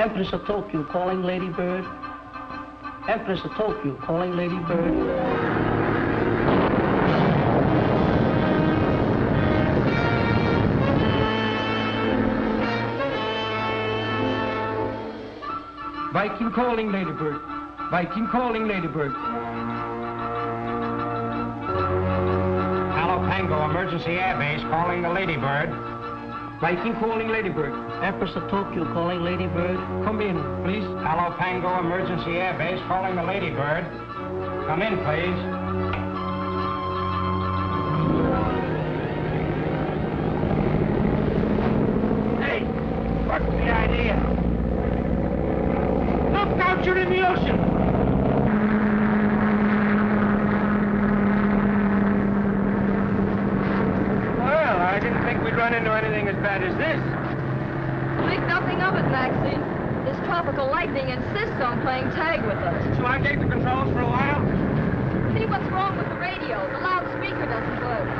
Empress of Tokyo calling Lady Bird. Empress of Tokyo calling Lady Bird. Viking calling Ladybird. Viking calling Ladybird. Tango Emergency Airbase calling the Ladybird. Viking calling Ladybird. Empress of Tokyo calling Ladybird. Come in, please. Hello, Pango Emergency Airbase calling the Ladybird. Come in, please. Hey, what's the idea? Look out, you're in the ocean. I didn't think we'd run into anything as bad as this. Think nothing of it, Maxine. This tropical lightning insists on playing tag with us. Shall I take the controls for a while? See what's wrong with the radio. The loudspeaker doesn't work.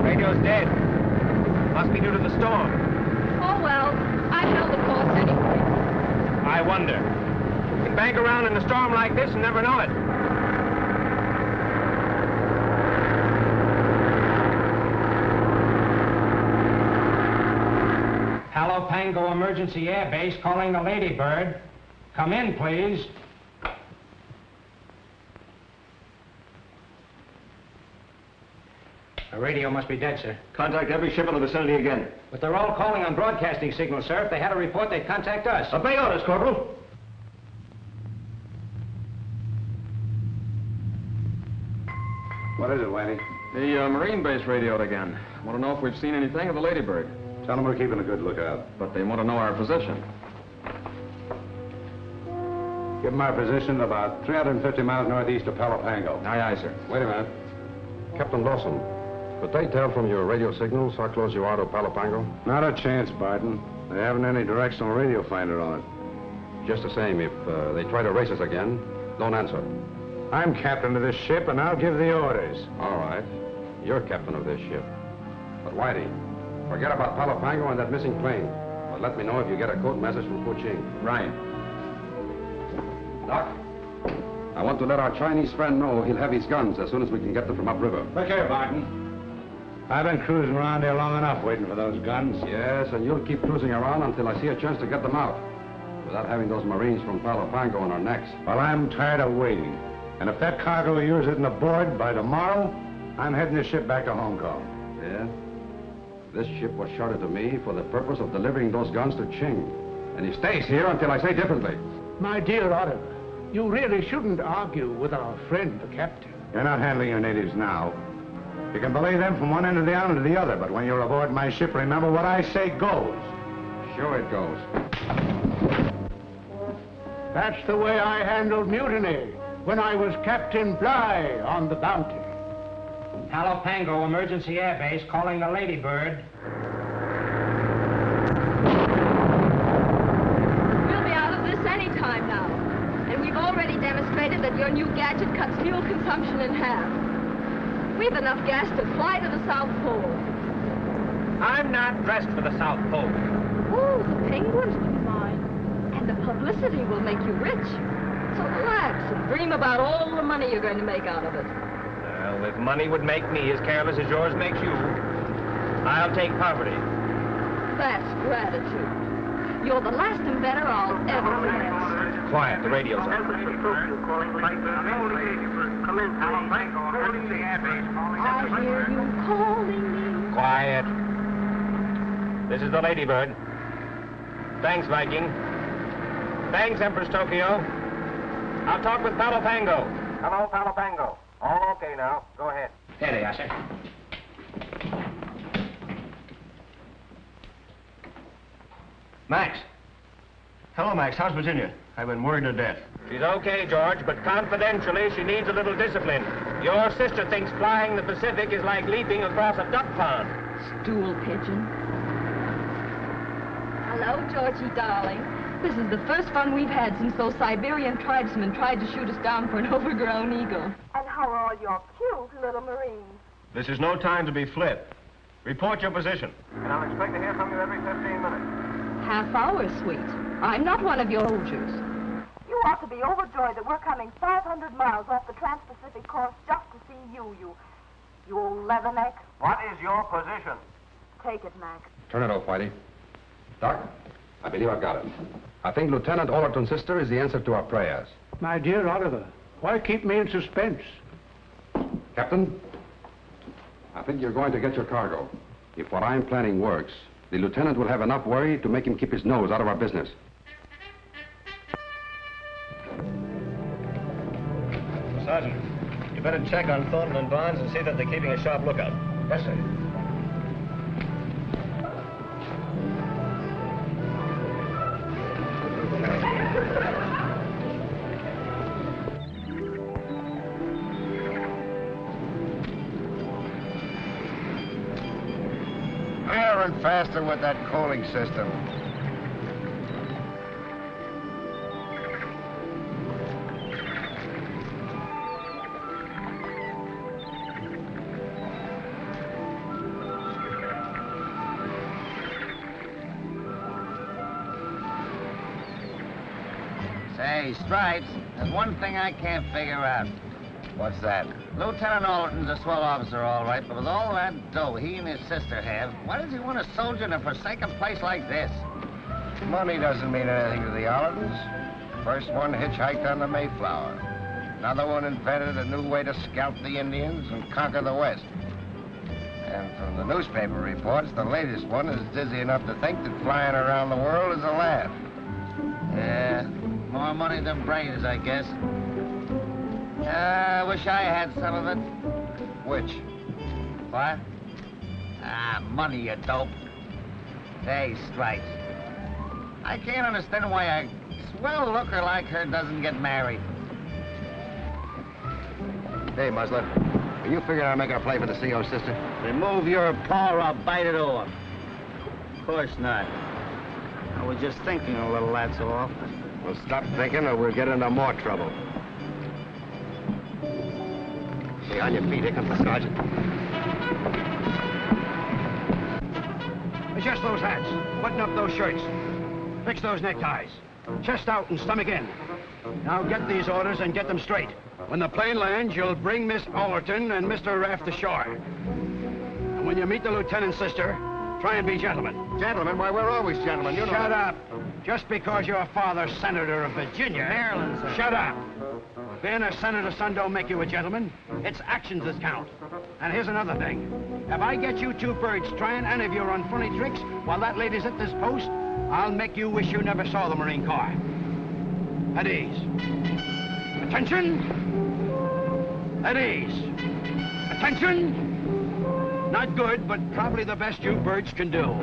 Radio's dead. Must be due to the storm. Oh, well, I know the course anyway. I wonder. You can bank around in a storm like this and never know it. Hello, Pango Emergency Airbase calling the Ladybird. Come in, please. The radio must be dead, sir. Contact every ship in the vicinity again. But they're all calling on broadcasting signals, sir. If they had a report, they'd contact us. Obey orders, Corporal. What is it, Whitey? The Marine base radioed again. Want to know if we've seen anything of the Ladybird. Tell them we're keeping a good lookout. But they want to know our position. Give them our position about 350 miles northeast of Palapango. Aye, aye, sir. Wait a minute. Captain Dawson, could they tell from your radio signals how close you are to Palapango? Not a chance, Barton. They haven't any directional radio finder on it. Just the same, if they try to race us again, don't answer. I'm captain of this ship, and I'll give the orders. All right. You're captain of this ship. But Whitey, forget about Palapango and that missing plane. But let me know if you get a code message from Kuching. Right. Doc, I want to let our Chinese friend know he'll have his guns as soon as we can get them from upriver. Look here, Barton. I've been cruising around here long enough waiting for those guns. Yes, and you'll keep cruising around until I see a chance to get them out. Without having those Marines from Palapango on our necks. Well, I'm tired of waiting. And if that cargo of yours isn't aboard by tomorrow, I'm heading the ship back to Hong Kong. Yeah? This ship was chartered to me for the purpose of delivering those guns to Ching. And he stays here until I say differently. My dear Oliver, you really shouldn't argue with our friend, the captain. You're not handling your natives now. You can belay them from one end of the island to the other, but when you're aboard my ship, remember what I say goes. Sure it goes. That's the way I handled mutiny when I was Captain Bligh on the Bounty. Palapango Emergency Airbase calling the Ladybird. We'll be out of this any time now. And we've already demonstrated that your new gadget cuts fuel consumption in half. We've enough gas to fly to the South Pole. I'm not dressed for the South Pole. Oh, the penguins wouldn't mind. And the publicity will make you rich. So relax and dream about all the money you're going to make out of it. Well, if money would make me as careless as yours makes you, I'll take poverty. That's gratitude. You're the last inventor I'll ever miss. Quiet, the radio's on. I hear you calling me. Quiet. This is the Ladybird. Thanks, Viking. Thanks, Empress Tokyo. I'll talk with Palapango. Hello, Palapango. All okay now. Go ahead. There they are, sir. Max. Hello, Max. How's Virginia? I've been worried to death. She's okay, George, but confidentially, she needs a little discipline. Your sister thinks flying the Pacific is like leaping across a duck pond. Stool pigeon. Hello, Georgie, darling. This is the first fun we've had since those Siberian tribesmen tried to shoot us down for an overgrown eagle. And how are all your cute little Marines? This is no time to be flip. Report your position. And I'll expect to hear from you every 15 minutes. Half hour, sweet. I'm not one of your soldiers. You ought to be overjoyed that we're coming 500 miles off the Trans-Pacific course just to see you old leatherneck. What is your position? Take it, Max. Turn it off, Whitey. Doc, I believe I've got it. I think Lieutenant Allerton's sister is the answer to our prayers. My dear Oliver, why keep me in suspense? Captain, I think you're going to get your cargo. If what I'm planning works, the lieutenant will have enough worry to make him keep his nose out of our business. Sergeant, you better check on Thornton and Barnes and see that they're keeping a sharp lookout. Yes, sir. Higher and faster with that coaling system. Say, Stripes, there's one thing I can't figure out. What's that? Lieutenant Allerton's a swell officer, all right, but with all that dough he and his sister have, why does he want a soldier in a forsaken place like this? Money doesn't mean anything to the Allertons. First one hitchhiked on the Mayflower. Another one invented a new way to scalp the Indians and conquer the West. And from the newspaper reports, the latest one is dizzy enough to think that flying around the world is a laugh. Yeah, more money than brains, I guess. I wish I had some of it. Which? What? Money, you dope. Hey, Stripes. I can't understand why a swell looker like her doesn't get married. Hey, Muzzler, are you figuring on making a play for the CO, sister? Remove your paw or I'll bite it off. Of course not. I was just thinking a little, that's all. Well, stop thinking or we'll get into more trouble. Hey, on your feet. Here comes the sergeant. Adjust those hats. Button up those shirts. Fix those neckties. Chest out and stomach in. Now get these orders and get them straight. When the plane lands, you'll bring Miss Allerton and Mr. Raft ashore. And when you meet the lieutenant's sister, try and be gentlemen. Gentlemen? Why, we're always gentlemen. You know. Shut up. Just because your father's senator of Virginia. Maryland, sir. Shut up. Being a senator's son don't make you a gentleman. It's actions that count. And here's another thing. If I get you two birds trying any of your unfunny tricks while that lady's at this post, I'll make you wish you never saw the Marine Corps. At ease. Attention! At ease. Attention! Not good, but probably the best you birds can do.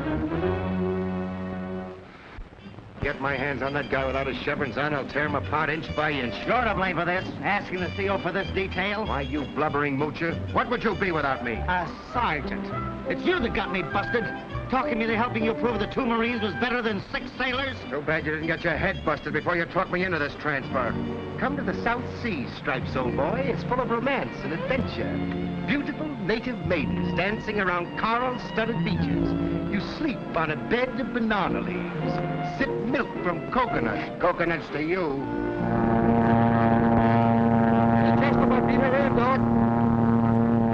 Get my hands on that guy without his chevrons on, I'll tear him apart inch by inch. You're to blame for this. Asking the CO for this detail. Why, you blubbering moocher, what would you be without me? A sergeant. It's you that got me busted. Talking me into helping you prove the 2 Marines was better than 6 sailors. Too bad you didn't get your head busted before you talked me into this transfer. Come to the South Seas, Stripes, old boy. It's full of romance and adventure. Beautiful native maidens dancing around coral-studded beaches. You sleep on a bed of banana leaves. Sip milk from coconuts. Coconuts to you.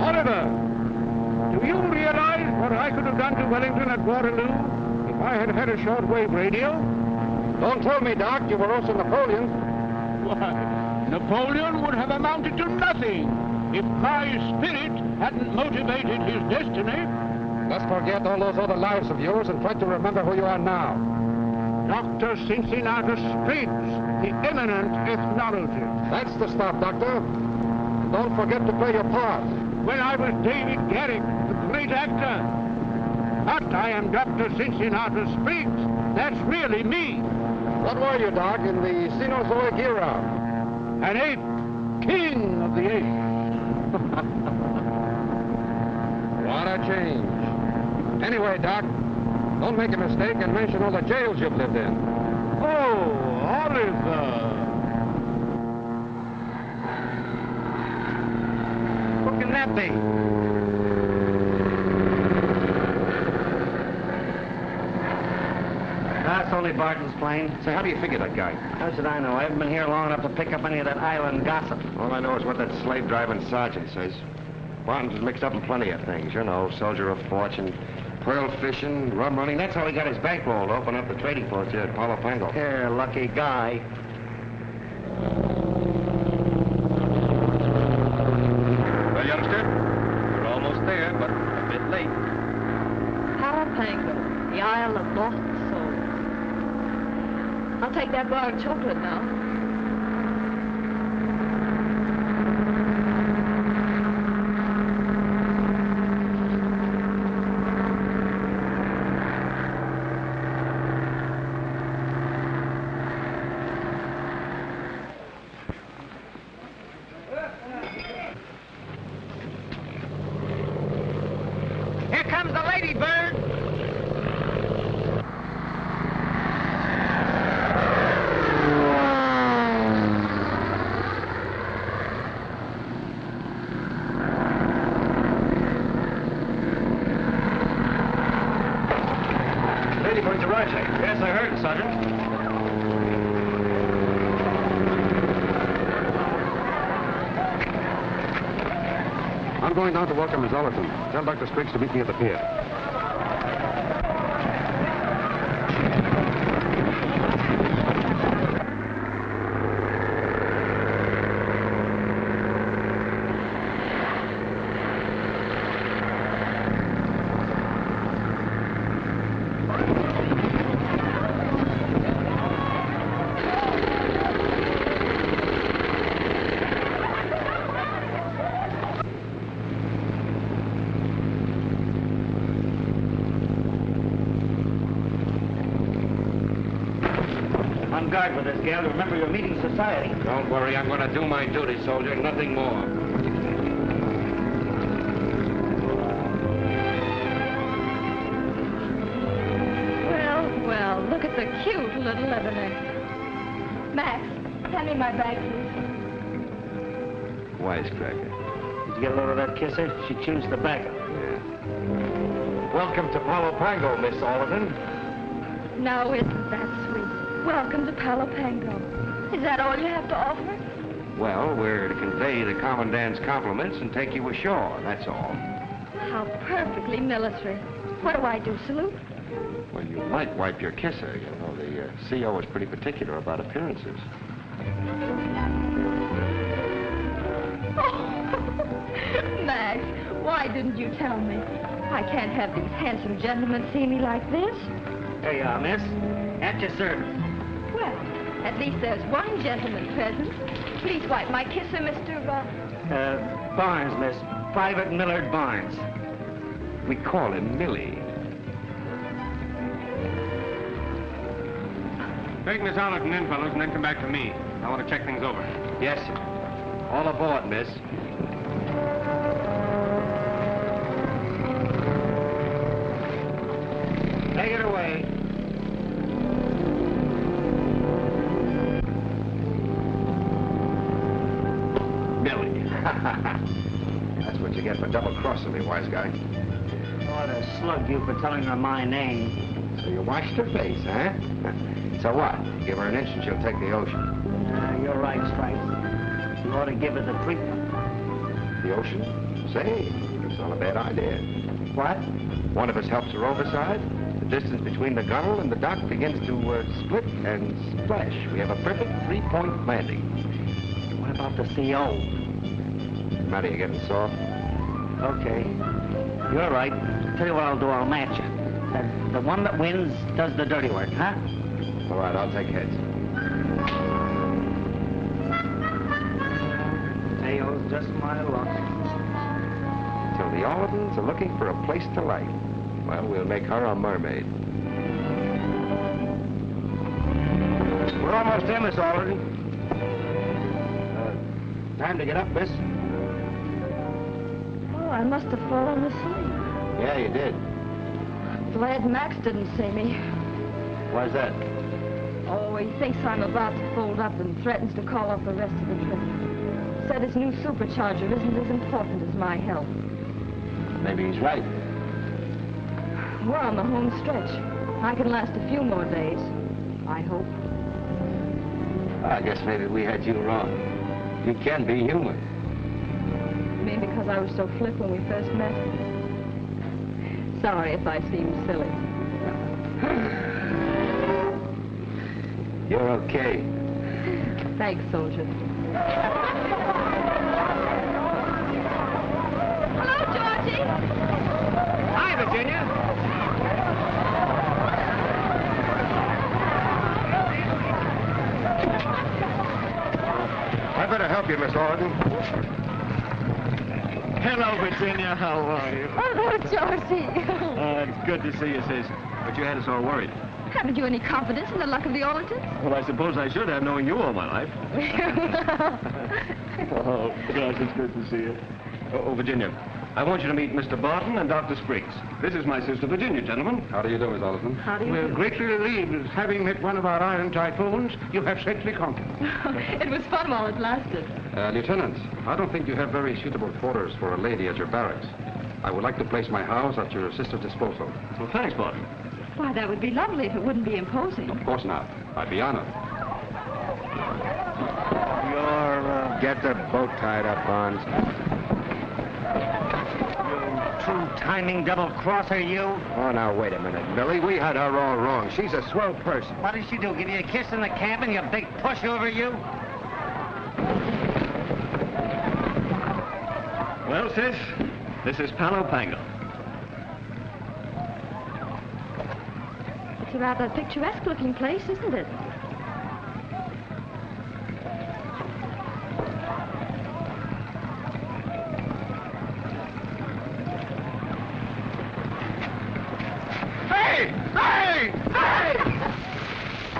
Oliver, do you realize what I could have done to Wellington at Waterloo if I had had a shortwave radio? Don't tell me, Doc, you were also Napoleon. Why, Napoleon would have amounted to nothing if my spirit hadn't motivated his destiny. Let's forget all those other lives of yours and try to remember who you are now. Dr. Cincinnatus Spriggs, the eminent ethnologist. That's the stuff, Doctor. And don't forget to play your part. When I was David Garrick, the great actor. But I am Dr. Cincinnatus Spriggs. That's really me. What were you, Doc, in the Cenozoic era? An ape, king of the apes. What a change. Anyway, Doc, don't make a mistake and mention all the jails you've lived in. Oh, Oliver. What can that be? only Barton's plane. Say, how do you figure that guy? How should I know? I haven't been here long enough to pick up any of that island gossip. All I know is what that slave-driving sergeant says. Barton's mixed up in plenty of things, you know, soldier of fortune, pearl fishing, rum running. That's how he got his bankroll to open up the trading post here at Palo Pango. Here, lucky guy. Well, youngster, we're almost there, but a bit late. Palo Pango, the Isle of Lost Souls. I'll take that bar of chocolate now. Yes, I heard, Sergeant. I'm going down to welcome Miss Allerton. Tell Dr. Spriggs to meet me at the pier. On guard with this gal. Remember, you're meeting society. Don't worry, I'm going to do my duty, soldier, nothing more. Well, look at the cute little leatherneck. Max, hand me my bag, please. Wisecracker. Did you get a load of that kisser? She chews tobacco. Yeah. Welcome to Palo Pango, Miss Allerton. Now, isn't that sweet? Welcome to Palo Pango. Is that all you have to offer? Well, we're to convey the commandant's compliments and take you ashore, that's all. How perfectly military. What do I do, salute? Well, you might wipe your kisser. You know, the CO is pretty particular about appearances. Oh, Max, why didn't you tell me? I can't have these handsome gentlemen see me like this. Here you are, miss. At your service. Well, at least there's one gentleman present. Please wipe my kisser, Mr. Barnes, miss. Private Millard Barnes. We call him Millie. Take Miss Allerton in, fellows, and then come back to me. I want to check things over. Yes, sir. All aboard, miss. Take it away. Millie. That's what you get for double-crossing me, wise guy. What a slug you for telling her my name. So you washed her face, huh? So what? Give her an inch and she'll take the ocean. You're right, Stripes. You ought to give her the treatment. The ocean? Say, it's not a bad idea. What? One of us helps her overside. The distance between the gunnel and the dock begins to split and splash. We have a perfect three-point landing. What about the CO? Matty, you getting soft? Okay. You're right. Tell you what I'll do. I'll match you. The one that wins does the dirty work, huh? All right, I'll take heads. Tails, just my luck. So the Allertons are looking for a place to light. Well, we'll make her a mermaid. We're almost in, Miss Allerton. Time to get up, miss. Oh, I must have fallen asleep. Yeah, you did. Glad Max didn't see me. Why's that? Oh, he thinks I'm about to fold up and threatens to call off the rest of the trip. Said his new supercharger isn't as important as my health. Maybe he's right. We're on the home stretch. I can last a few more days. I hope. I guess maybe we had you wrong. You can be human. You mean because I was so flip when we first met? Sorry if I seemed silly. You're okay. Thanks, soldier. Hello, Georgie. Hi, Virginia. I better help you, Miss Alden. Hello, Virginia. How are you? Hello, Georgie. It's good to see you, sis. But you had us all worried. Haven't you any confidence in the luck of the Orlingtons? Well, I suppose I should have, knowing you all my life. Oh, gosh, it's good to see you. Oh, Virginia, I want you to meet Mr. Barton and Dr. Spriggs. This is my sister, Virginia, gentlemen. How do you do, Miss Alderson? How do you We're do? greatly relieved. Having met one of our iron typhoons, you have safely conquered. It was fun while it lasted. Lieutenant, I don't think you have very suitable quarters for a lady at your barracks. I would like to place my house at your sister's disposal. Well, thanks, Barton. Why, that would be lovely if it wouldn't be imposing. Of course not. I'd be honored. Get the boat tied up, Bonds. True timing double-crosser, you. Oh, now, wait a minute, Millie. We had her all wrong. She's a swell person. What did she do, give you a kiss in the cabin, you big pushover, you? Well, sis, this is Palo Pango. It's a rather picturesque-looking place, isn't it?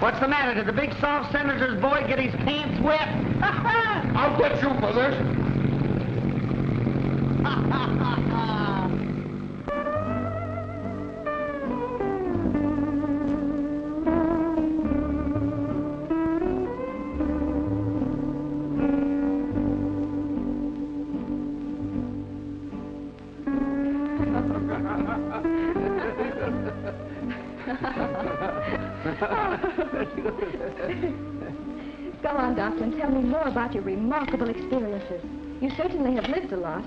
What's the matter? Did the big soft senator's boy get his pants wet? I'll get you for this. Go on, Doctor, and tell me more about your remarkable experiences. You certainly have lived a lot.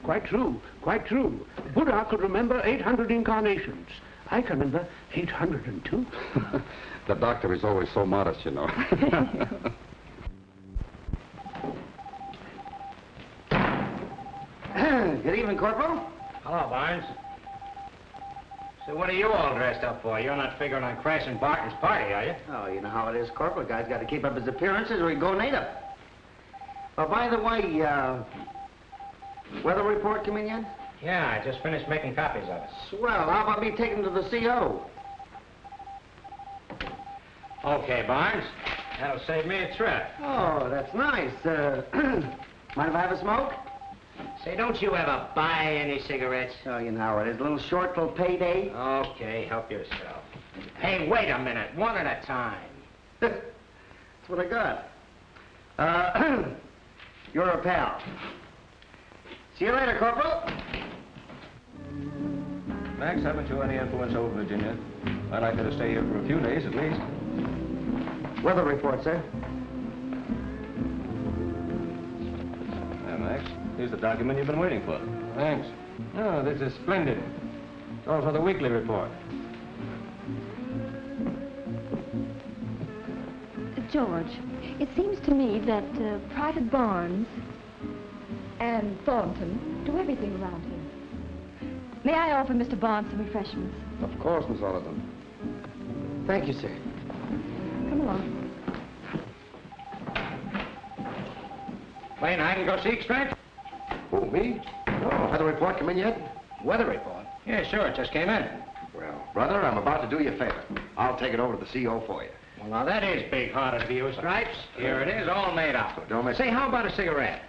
Quite true, quite true. Buddha could remember 800 incarnations. I can remember 802. The doctor is always so modest, you know. Good evening, Corporal. Hello, Barnes. So what are you all dressed up for? You're not figuring on crashing Barton's party, are you? Oh, you know how it is, Corporal. Guy's got to keep up his appearances or he'd go native. Oh, by the way, weather report come in yet? Yeah, I just finished making copies of it. Swell. How about me taking to the CO? Okay, Barnes. That'll save me a trip. Oh, that's nice. Mind if I have a smoke? Say, don't you ever buy any cigarettes? Oh, you know how it is. A little short till payday. Okay, help yourself. Hey, wait a minute. One at a time. That's what I got. You're a pal. See you later, Corporal. Max, haven't you any influence over Virginia? I'd like her to stay here for a few days at least. Weather report, sir. There, Max. Here's the document you've been waiting for. Thanks. Oh, this is splendid. It's all for the weekly report. George, it seems to me that Private Barnes and Thornton do everything around here. May I offer Mr. Barnes some refreshments? Of course, Miss Alderson. Thank you, sir. Come along. Plain hide and go seek, Strange? Who, me? No. Weather report come in yet? Weather report? Yeah, sure. It just came in. Well, brother, I'm about to do you a favor. I'll take it over to the CO for you. Well, now, that is big-hearted of you, Stripes. Here it is, all made up. Don't miss. Say, how about a cigarette?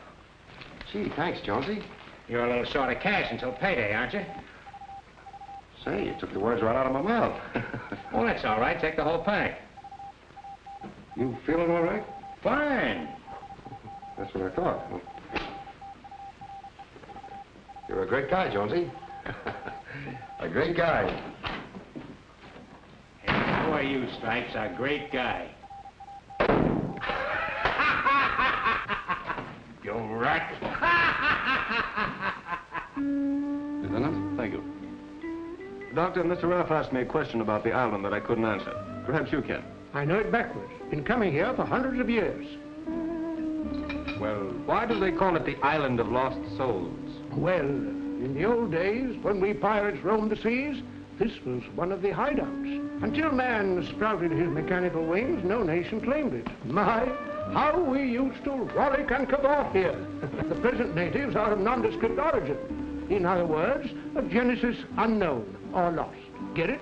Gee, thanks, Jonesy. You're a little short of cash until payday, aren't you? Say, you took the words right out of my mouth. Well, that's all right. Take the whole pack. You feeling all right? Fine. That's what I thought. You're a great guy, Jonesy. A great guy. Hey, who are you, Stripes. A great guy. You rat. Lieutenant? Thank you. Doctor, Mr. Ruff asked me a question about the island that I couldn't answer. Perhaps you can. I know it backwards. Been coming here for hundreds of years. Well, why do they call it the Island of Lost Souls? Well, in the old days, when we pirates roamed the seas, this was one of the hideouts. Until man sprouted his mechanical wings, no nation claimed it. My, how we used to rollick and cabal here. The present natives are of nondescript origin. In other words, of genesis unknown or lost. Get it?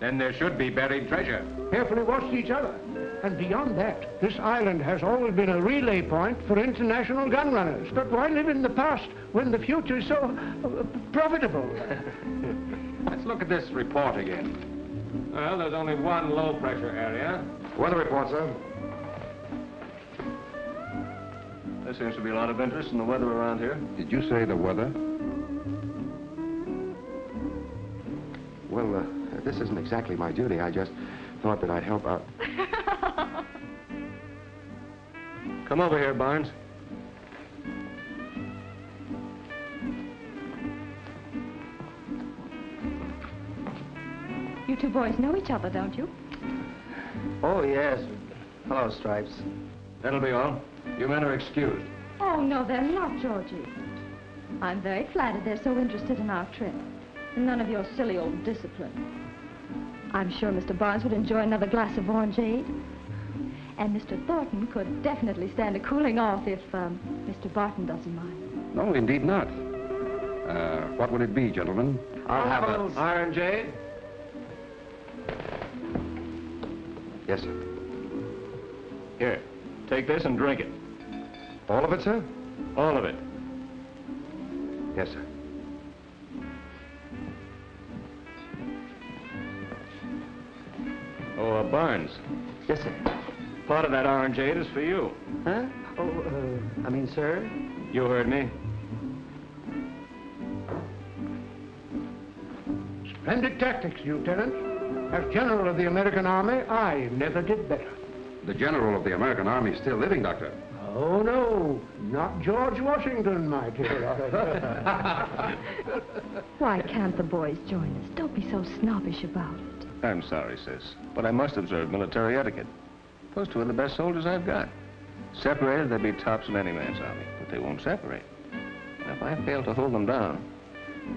Then there should be buried treasure. Carefully watched each other. And beyond that, this island has always been a relay point for international gun runners. But why live in the past when the future is so profitable? Let's look at this report again. Well, there's only one low-pressure area. Weather report, sir. There seems to be a lot of interest in the weather around here. Did you say the weather? Well, this isn't exactly my duty. I just thought that I'd help out. Come over here, Barnes. You two boys know each other, don't you? Oh, yes. Hello, Stripes. That'll be all. You men are excused. Oh, no, they're not, Georgie. I'm very flattered they're so interested in our trip. None of your silly old discipline. I'm sure Mr. Barnes would enjoy another glass of orangeade. And Mr. Thornton could definitely stand a cooling off if Mr. Barton doesn't mind. No, indeed not. What would it be, gentlemen? I'll have a... Orangeade? Yes, sir. Here, take this and drink it. All of it, sir? All of it. Yes, sir. Oh, Barnes. Yes, sir. Part of that orangeade is for you. Huh? Oh, I mean, sir? You heard me. Splendid tactics, Lieutenant. As General of the American Army, I never did better. The General of the American Army is still living, Doctor. Oh, no. Not George Washington, my dear. Why can't the boys join us? Don't be so snobbish about it. I'm sorry, sis, but I must observe military etiquette. Those two are the best soldiers I've got. Separated, they'd be tops of any man's army, but they won't separate. And if I fail to hold them down,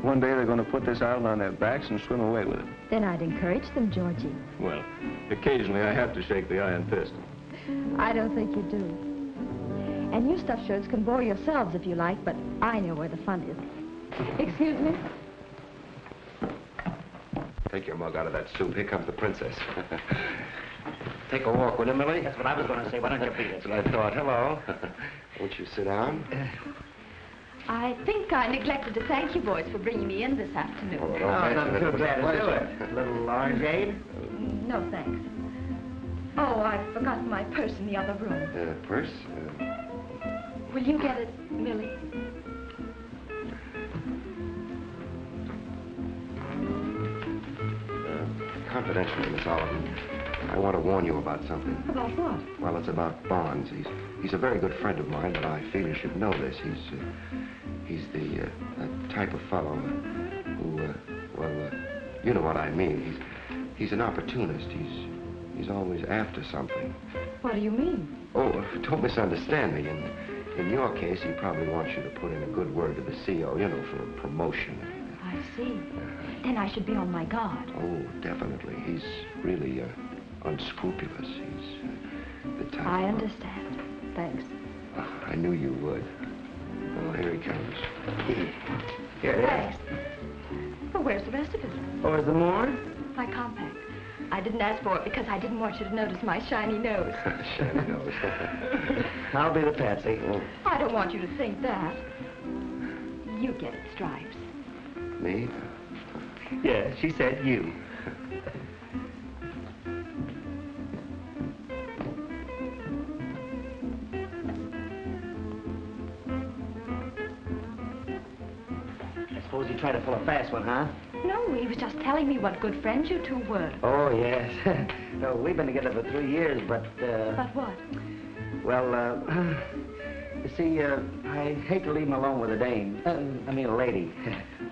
one day they're going to put this island on their backs and swim away with it. Then I'd encourage them, Georgie. Well, occasionally I have to shake the iron fist. I don't think you do. And you stuffed shirts can bore yourselves if you like, but I know where the fun is. Excuse me? Take your mug out of that soup. Here comes the princess. Take a walk with her, Millie. That's what I was going to say. Why don't you beat it? That's what I thought. Hello. Won't you sit down? I think I neglected to thank you boys for bringing me in this afternoon. Oh, don't mention it. It was a pleasure. Little orangeade? No, thanks. Oh, I forgot my purse in the other room. Purse? Will you get it, Millie? Confidentially, Miss Oliver, I want to warn you about something. About what? Well, it's about Barnes. He's a very good friend of mine, but I feel you should know this. He's the type of fellow who, you know what I mean. He's an opportunist. He's always after something. What do you mean? Oh, don't misunderstand me. In your case, he probably wants you to put in a good word to the CO, you know, for a promotion. I see. Then I should be on my guard. Oh, definitely. He's really unscrupulous. He's the type. I understand. Thanks. I knew you would. Oh, here he comes. Here it is. Thanks. Well, where's the rest of it? Or is there more? My compact. I didn't ask for it because I didn't want you to notice my shiny nose. Shiny nose. I'll be the patsy. I don't want you to think that. You get it, Stripes. Me? Yeah, she said you. I suppose you try to pull a fast one, huh? No, he was just telling me what good friends you two were. Oh, yes. No, we've been together for 3 years, but, But what? Well, you see, I hate to leave him alone with a dame. I mean, a lady.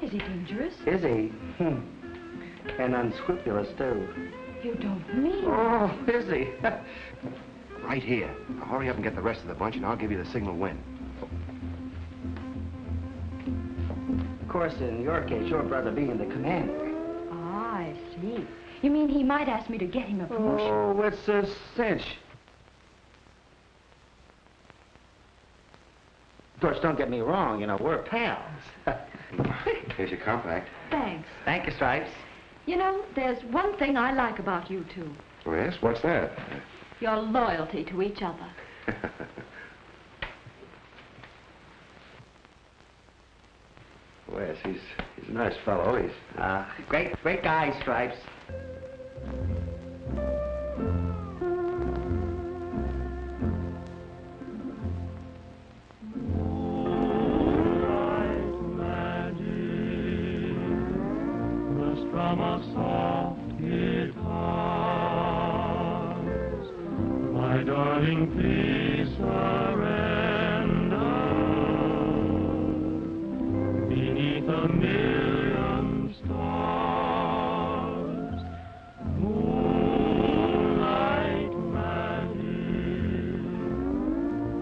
Is he dangerous? Is he? And unscrupulous, too. You don't mean... Oh, is he? Right here. Now, hurry up and get the rest of the bunch, and I'll give you the signal when. Of course, in your case, your brother being the commander. Ah, I see. You mean he might ask me to get him a promotion? Oh, it's a cinch. Of course, don't get me wrong, you know, we're pals. Here's your compact. Thanks. Thank you, Stripes. You know, there's one thing I like about you two. Oh, yes? What's that? Your loyalty to each other. Well, yes, he's a nice fellow. He's... Great guy, Stripes. From a soft guitars, my darling, please surrender. Beneath a million stars, moonlight magic,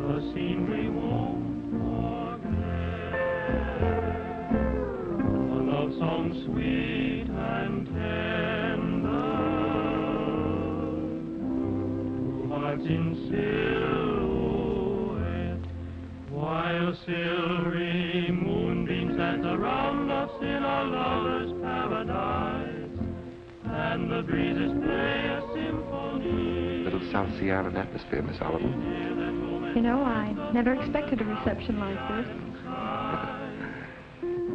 the scene we won't forget, a love song sweet and tender, two hearts in silhouette, while silvery moonbeams dance around us in a lover's paradise, and the breezes play a symphony. Little South Sea Island atmosphere, Miss Oliver. You know, I never expected a reception like this.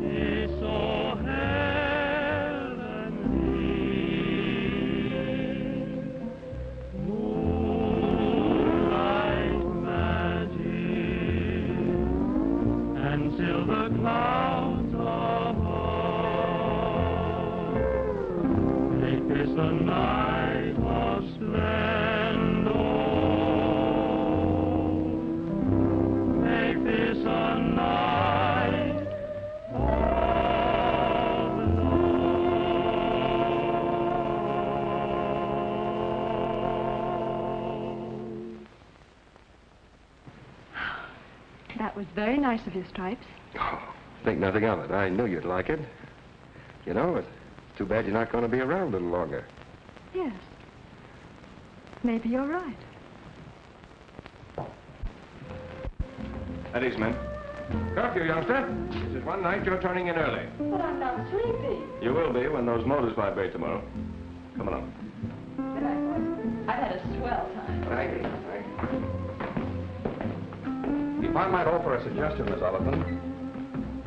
It's so heavenly, moonlight magic, and silver clouds above make this a night of splendor. Make this a night of That was very nice of you, Stripes. Oh, think nothing of it. I knew you'd like it. You know, it's too bad you're not going to be around a little longer. Yes. Maybe you're right. At ease, men. Curfew, youngster. This is one night you're turning in early. But I'm not sleepy. You will be when those motors vibrate tomorrow. Come along. Good night, boys. I've had a swell time. Thank you. If I might offer a suggestion, Miss Oliver,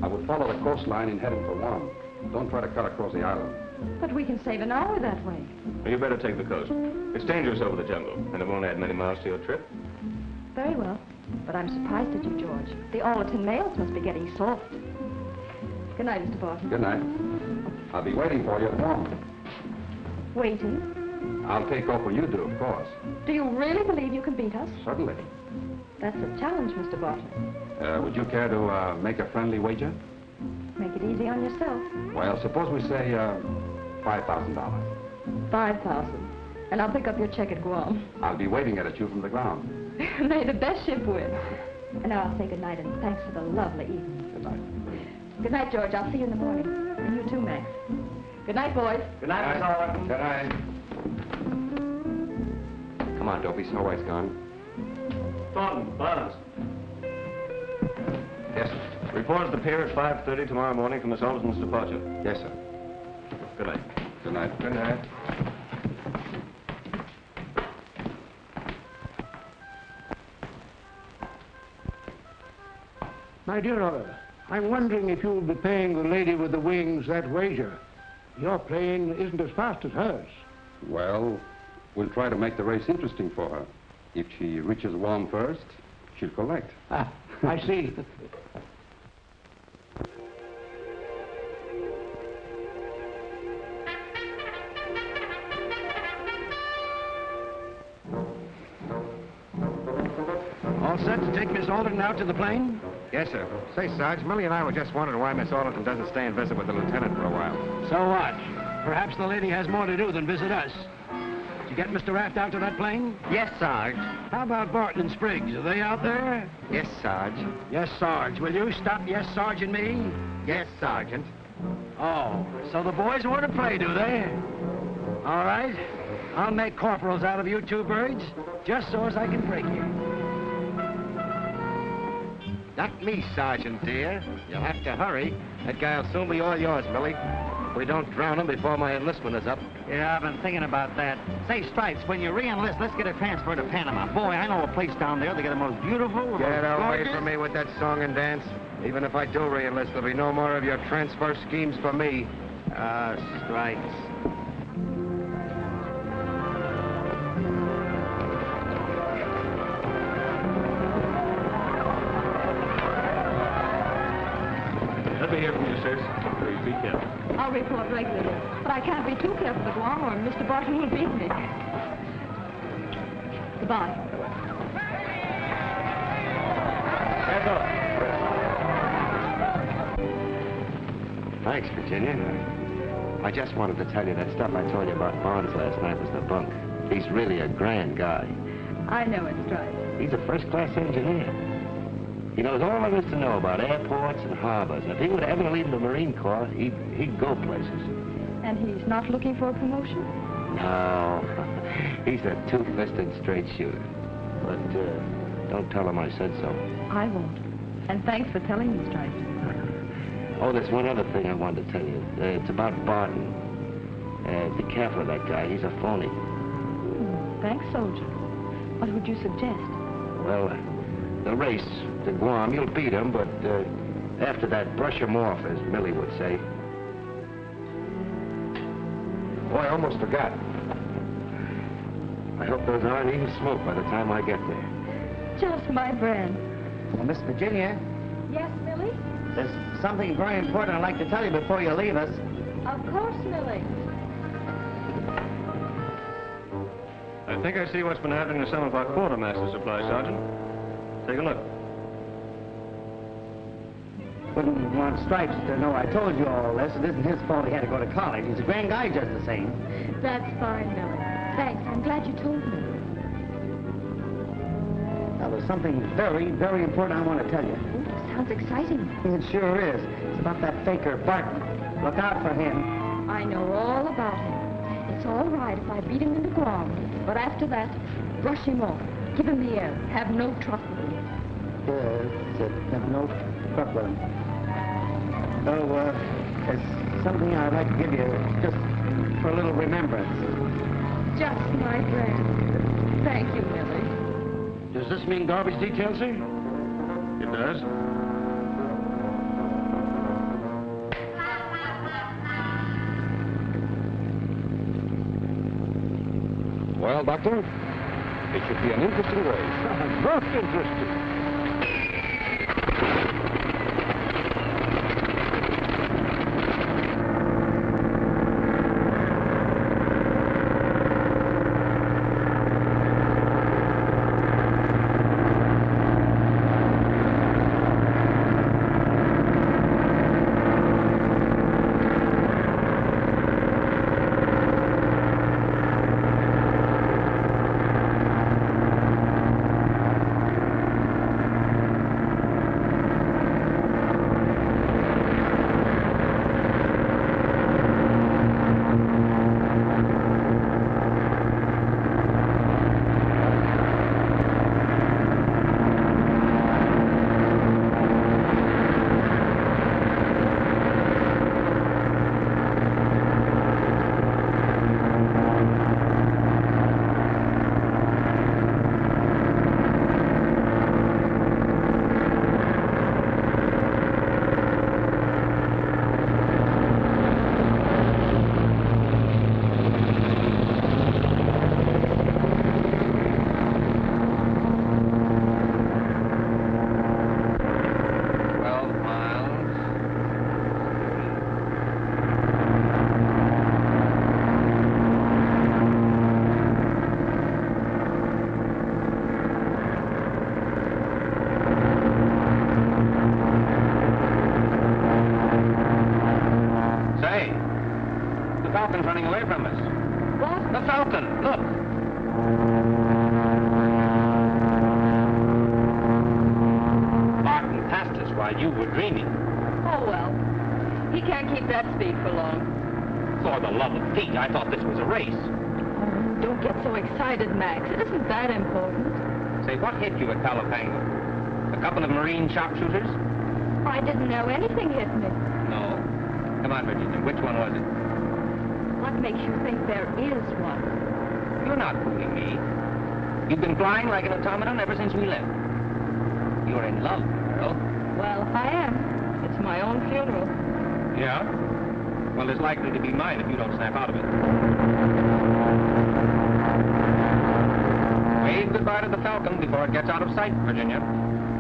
I would follow the coastline in heading for Guam. Don't try to cut across the island. But we can save an hour that way. Well, you better take the coast. It's dangerous over the jungle, and it won't add many miles to your trip. Very well. But I'm surprised at you, George. The Alderton mails must be getting soft. Good night, Mr. Barton. Good night. I'll be waiting for you at Guam. Waiting? I'll take off when you do, of course. Do you really believe you can beat us? Certainly. That's a challenge, Mr. Barton. Would you care to make a friendly wager? Make it easy on yourself. Well, suppose we say $5,000. 5,000. And I'll pick up your check at Guam. I'll be waving it at you from the ground. May the best ship win. And now I'll say good night and thanks for the lovely evening. Good night. Good night, George. I'll see you in the morning. And you too, Max. Good night, boys. Good night, Miss Oliver. Good night. Come on, Dopey. Snow White's gone. Thornton, Barnes. Yes, sir. Report at the pier at 5:30 tomorrow morning for Miss Alderton's departure. Yes, sir. Good night. Good night. Good night. My dear Oliver, I'm wondering if you'll be paying the lady with the wings that wager. Your plane isn't as fast as hers. Well, we'll try to make the race interesting for her. If she reaches Guam first, she'll collect. Ah, I see. set to take Miss Alderton out to the plane? Yes, sir. Say, Sarge, Millie and I were just wondering why Miss Alderton doesn't stay and visit with the lieutenant for a while. So what? Perhaps the lady has more to do than visit us. Did you get Mr. Raft out to that plane? Yes, Sarge. How about Barton and Spriggs? Are they out there? Yes, Sarge. Yes, Sarge. Will you stop yes, Sarge and me? Yes, Sergeant. Oh, so the boys want to play, do they? All right. I'll make corporals out of you two birds, just so as I can break you. Not me, Sergeant, dear. You'll have to hurry. That guy'll soon be all yours, Millie. If we don't drown him before my enlistment is up. Yeah, I've been thinking about that. Say, Stripes, when you re-enlist, let's get a transfer to Panama. Boy, I know a place down there. They get the most beautiful, the Get most away gorgeous. from me with that song and dance. Even if I do re-enlist, there'll be no more of your transfer schemes for me. Stripes. Let me hear from you, sirs. Please be careful. I'll report regularly. But I can't be too careful at Guam or Mr. Barton will beat me. Goodbye. Hands off. Thanks, Virginia. I just wanted to tell you that stuff I told you about Bonds last night was the bunk. He's really a grand guy. I know it, Stripes. He's a first-class engineer. He knows all there is to know about airports and harbors. If he would ever leave the Marine Corps, he'd go places. And he's not looking for a promotion? No, he's a two-fisted straight shooter. But don't tell him I said so. I won't. And thanks for telling me, Stripes. Oh, there's one other thing I wanted to tell you. It's about Barton. Be careful of that guy. He's a phony. Thanks, soldier. What would you suggest? Well, the race to Guam, you'll beat him, but after that, brush him off, as Millie would say. Oh, I almost forgot. I hope those aren't even smoke by the time I get there. Just my brand. Well, Miss Virginia, Yes, Millie? there's something very important I'd like to tell you before you leave us. Of course, Millie. I think I see what's been happening to some of our quartermaster supplies, Sergeant. Take a look. Wouldn't want Stripes to know I told you all this. It isn't his fault he had to go to college. He's a grand guy just the same. That's fine, Millie. Thanks. I'm glad you told me. Now, there's something very, very important I want to tell you. Sounds exciting. It sure is. It's about that faker, Barton. Look out for him. I know all about him. It's all right if I beat him into Guam. But after that, brush him off. Give him the air. Have no truck with him. Have no truck with him. So, there's something I'd like to give you just for a little remembrance. Just my brand. Thank you, Millie. Does this mean garbage detail, sir? It does. Well, Doctor, it should be an interesting race. Most interesting. Falcon's running away from us. What? The Falcon, look. Barton passed us while you were dreaming. Oh, well. He can't keep that speed for long. For the love of Pete, I thought this was a race. Oh, don't get so excited, Max. It isn't that important. Say, what hit you at Palo Pango? A couple of Marine sharpshooters? I didn't know anything hit me. No. Come on, Virginia, which one was it? What makes you think there is one? You're not fooling me. You've been flying like an automaton ever since we left. You're in love, girl. Well, if I am, it's my own funeral. Yeah? Well, it's likely to be mine if you don't snap out of it. Wave goodbye to the Falcon before it gets out of sight, Virginia.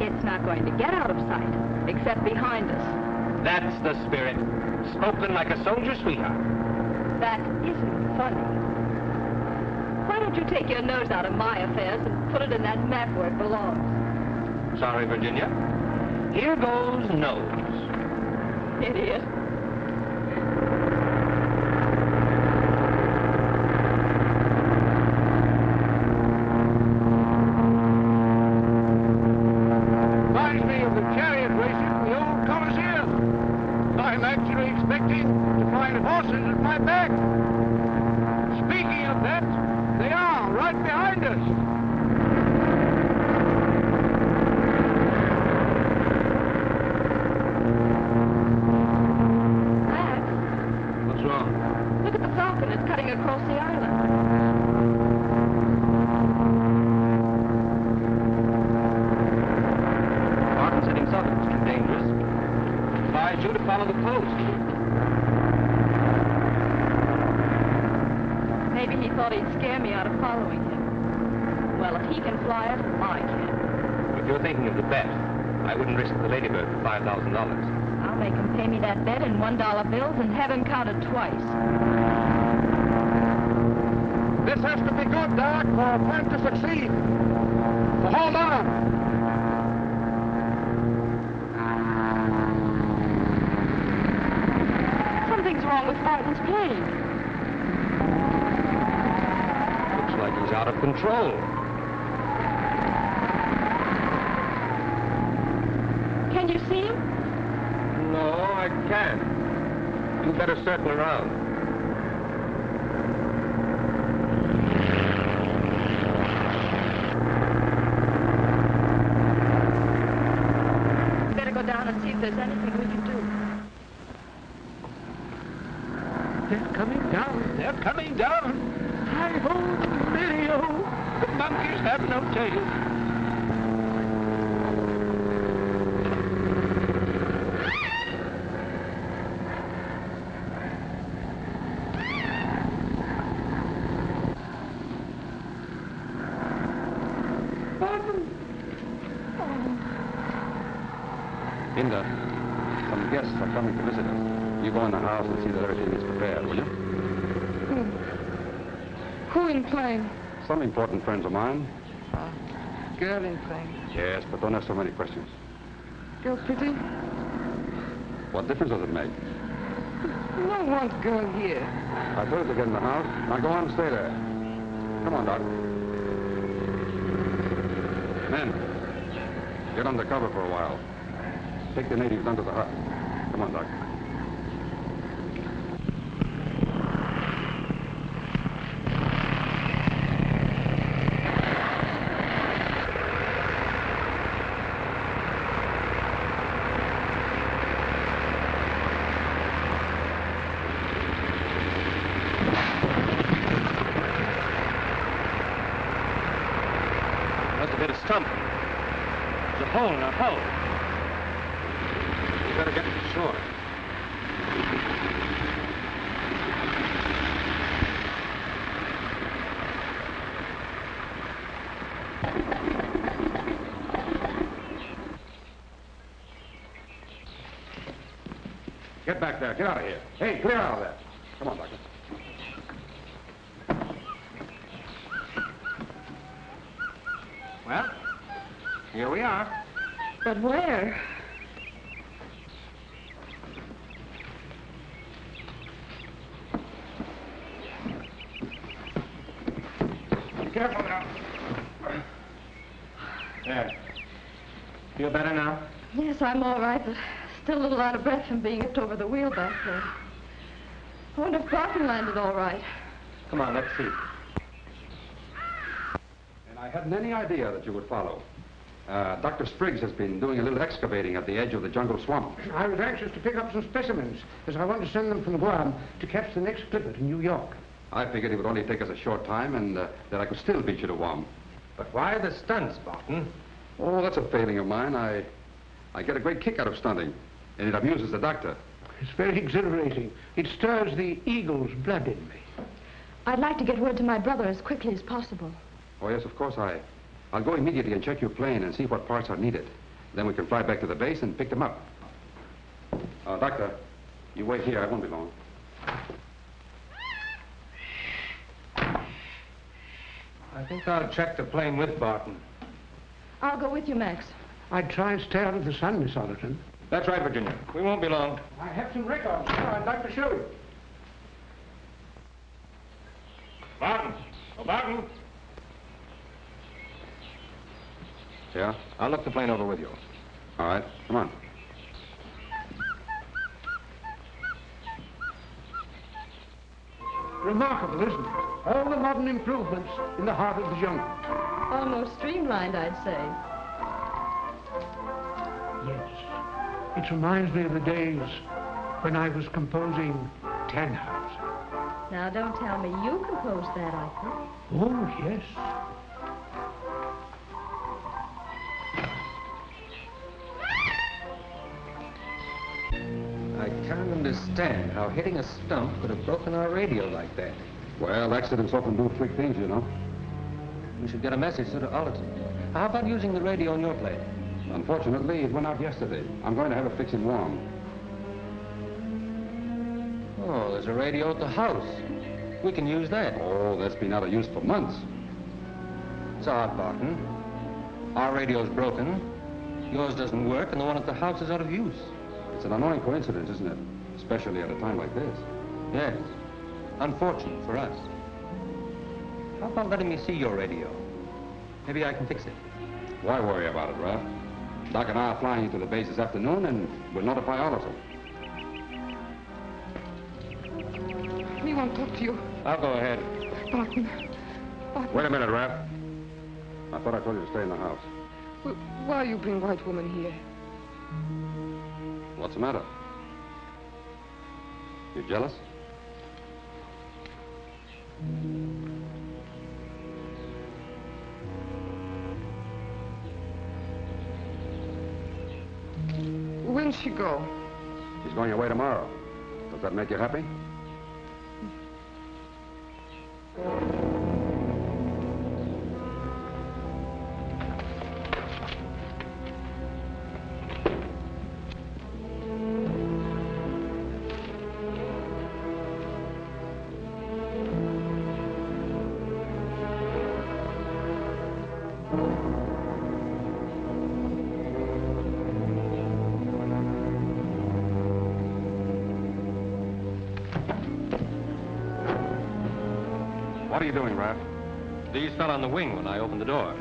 It's not going to get out of sight, except behind us. That's the spirit. Spoken like a soldier sweetheart. That isn't funny. Why don't you take your nose out of my affairs and put it in that map where it belongs? Sorry, Virginia. Here goes nose. Idiot. Reminds me of the chariot races in the old Coliseum. I'm actually expecting to find horses at my back. Speaking of that, they are right behind us. Look at the Falcon. It's cutting across the island. Barton's heading south. It's too dangerous. Advise you to follow the coast. Maybe he thought he'd scare me out of following him. Well, if he can fly it, I can. If you're thinking of the bet, I wouldn't risk the Ladybird for $5,000. I'll make him pay me that bet in $1 bills and have him count it twice. This has to be good, Doc, for our plan to succeed. So hold on. Something's wrong with Barton's plane. Looks like he's out of control. Can you see him? No, I can't. You better circle around. Better go down and see if there's anything we can do. They're coming down. They're coming down. Hi-ho, Millie-o. The monkeys have no tail. Linda, some guests are coming to visit us. You go in the house and see that everything is prepared, will you? Who in plane? Some important friends of mine. Girl in plane. Yes, but don't ask so many questions. Girl pretty? What difference does it make? No want girl here. I told you to get in the house. Now go on and stay there. Come on, Doc. Men, get under cover for a while. Take the natives under the hut. Come on, Doc. Must have hit a stump. There's a hole in our hull. You better get to shore. Get back there. Get out of here. Hey, clear out of there. Come on, Doctor. Well, here we are. But where? better now? Yes, I'm all right, but still a little out of breath from being hipped over the wheel back there. I wonder if Barton landed all right. Come on, let's see. And I hadn't any idea that you would follow. Dr. Spriggs has been doing a little excavating at the edge of the jungle swamp. I was anxious to pick up some specimens, as I want to send them from Guam to catch the next clipper to New York. I figured it would only take us a short time and that I could still beat you to Guam. But why the stunts, Barton? Oh, that's a failing of mine. I get a great kick out of stunting, and it amuses the doctor. It's very exhilarating. It stirs the eagle's blood in me. I'd like to get word to my brother as quickly as possible. Oh, yes, of course. I'll go immediately and check your plane and see what parts are needed. Then we can fly back to the base and pick them up. Doctor, you wait here. I won't be long. I think I'll check the plane with Barton. I'll go with you, Max. I'd try and stay out of the sun, Miss Allerton. That's right, Virginia. We won't be long. I have some records here I'd like to show you. Barton! Oh, Barton! Yeah? I'll look the plane over with you. All right. Come on. Remarkable, isn't it? All the modern improvements in the heart of the jungle. Almost streamlined, I'd say. Yes. It reminds me of the days when I was composing Tannhauser. Now, don't tell me you composed that opera. Oh, yes. I can't understand how hitting a stump could have broken our radio like that. Well, accidents often do freak things, you know. We should get a message to Allerton. How about using the radio on your plane? Unfortunately, it went out yesterday. I'm going to have it fixed in Guam. Oh, there's a radio at the house. We can use that. Oh, that's been out of use for months. It's odd, Barton. Our radio's broken. Yours doesn't work, and the one at the house is out of use. It's an annoying coincidence, isn't it? Especially at a time like this. Yes. Unfortunate for us. How about letting me see your radio? Maybe I can fix it. Why worry about it, Ralph? Doc and I are flying into the base this afternoon, and we'll notify Allerton. We won't talk to you. I'll go ahead. Barton. Wait a minute, Ralph. I thought I told you to stay in the house. Well, why you bring white woman here? What's the matter? You jealous? When's she go? She's going away tomorrow. Does that make you happy? What are you doing, Raph? These fell on the wing when I opened the door.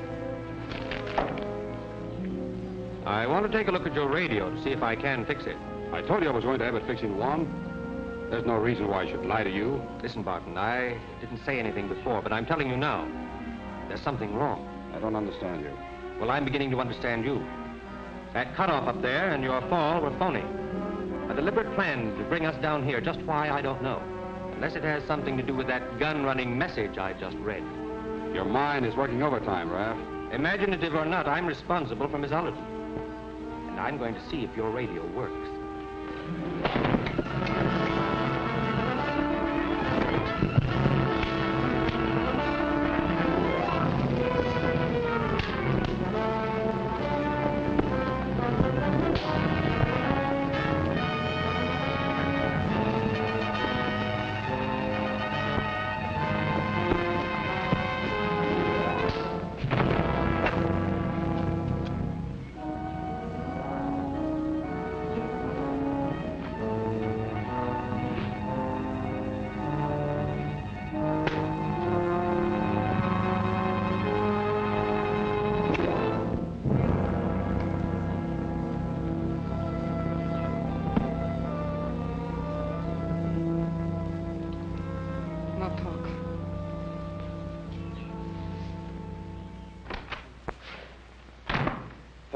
I want to take a look at your radio to see if I can fix it. I told you I was going to have it fixed in Guam. There's no reason why I should lie to you. Listen, Barton, I didn't say anything before, but I'm telling you now. There's something wrong. I don't understand you. Well, I'm beginning to understand you. That cutoff up there and your fall were phony. A deliberate plan to bring us down here. Just why, I don't know. Unless it has something to do with that gun-running message I just read. Your mind is working overtime, Raph. Imaginative or not, I'm responsible for Miss Allerton. And I'm going to see if your radio works.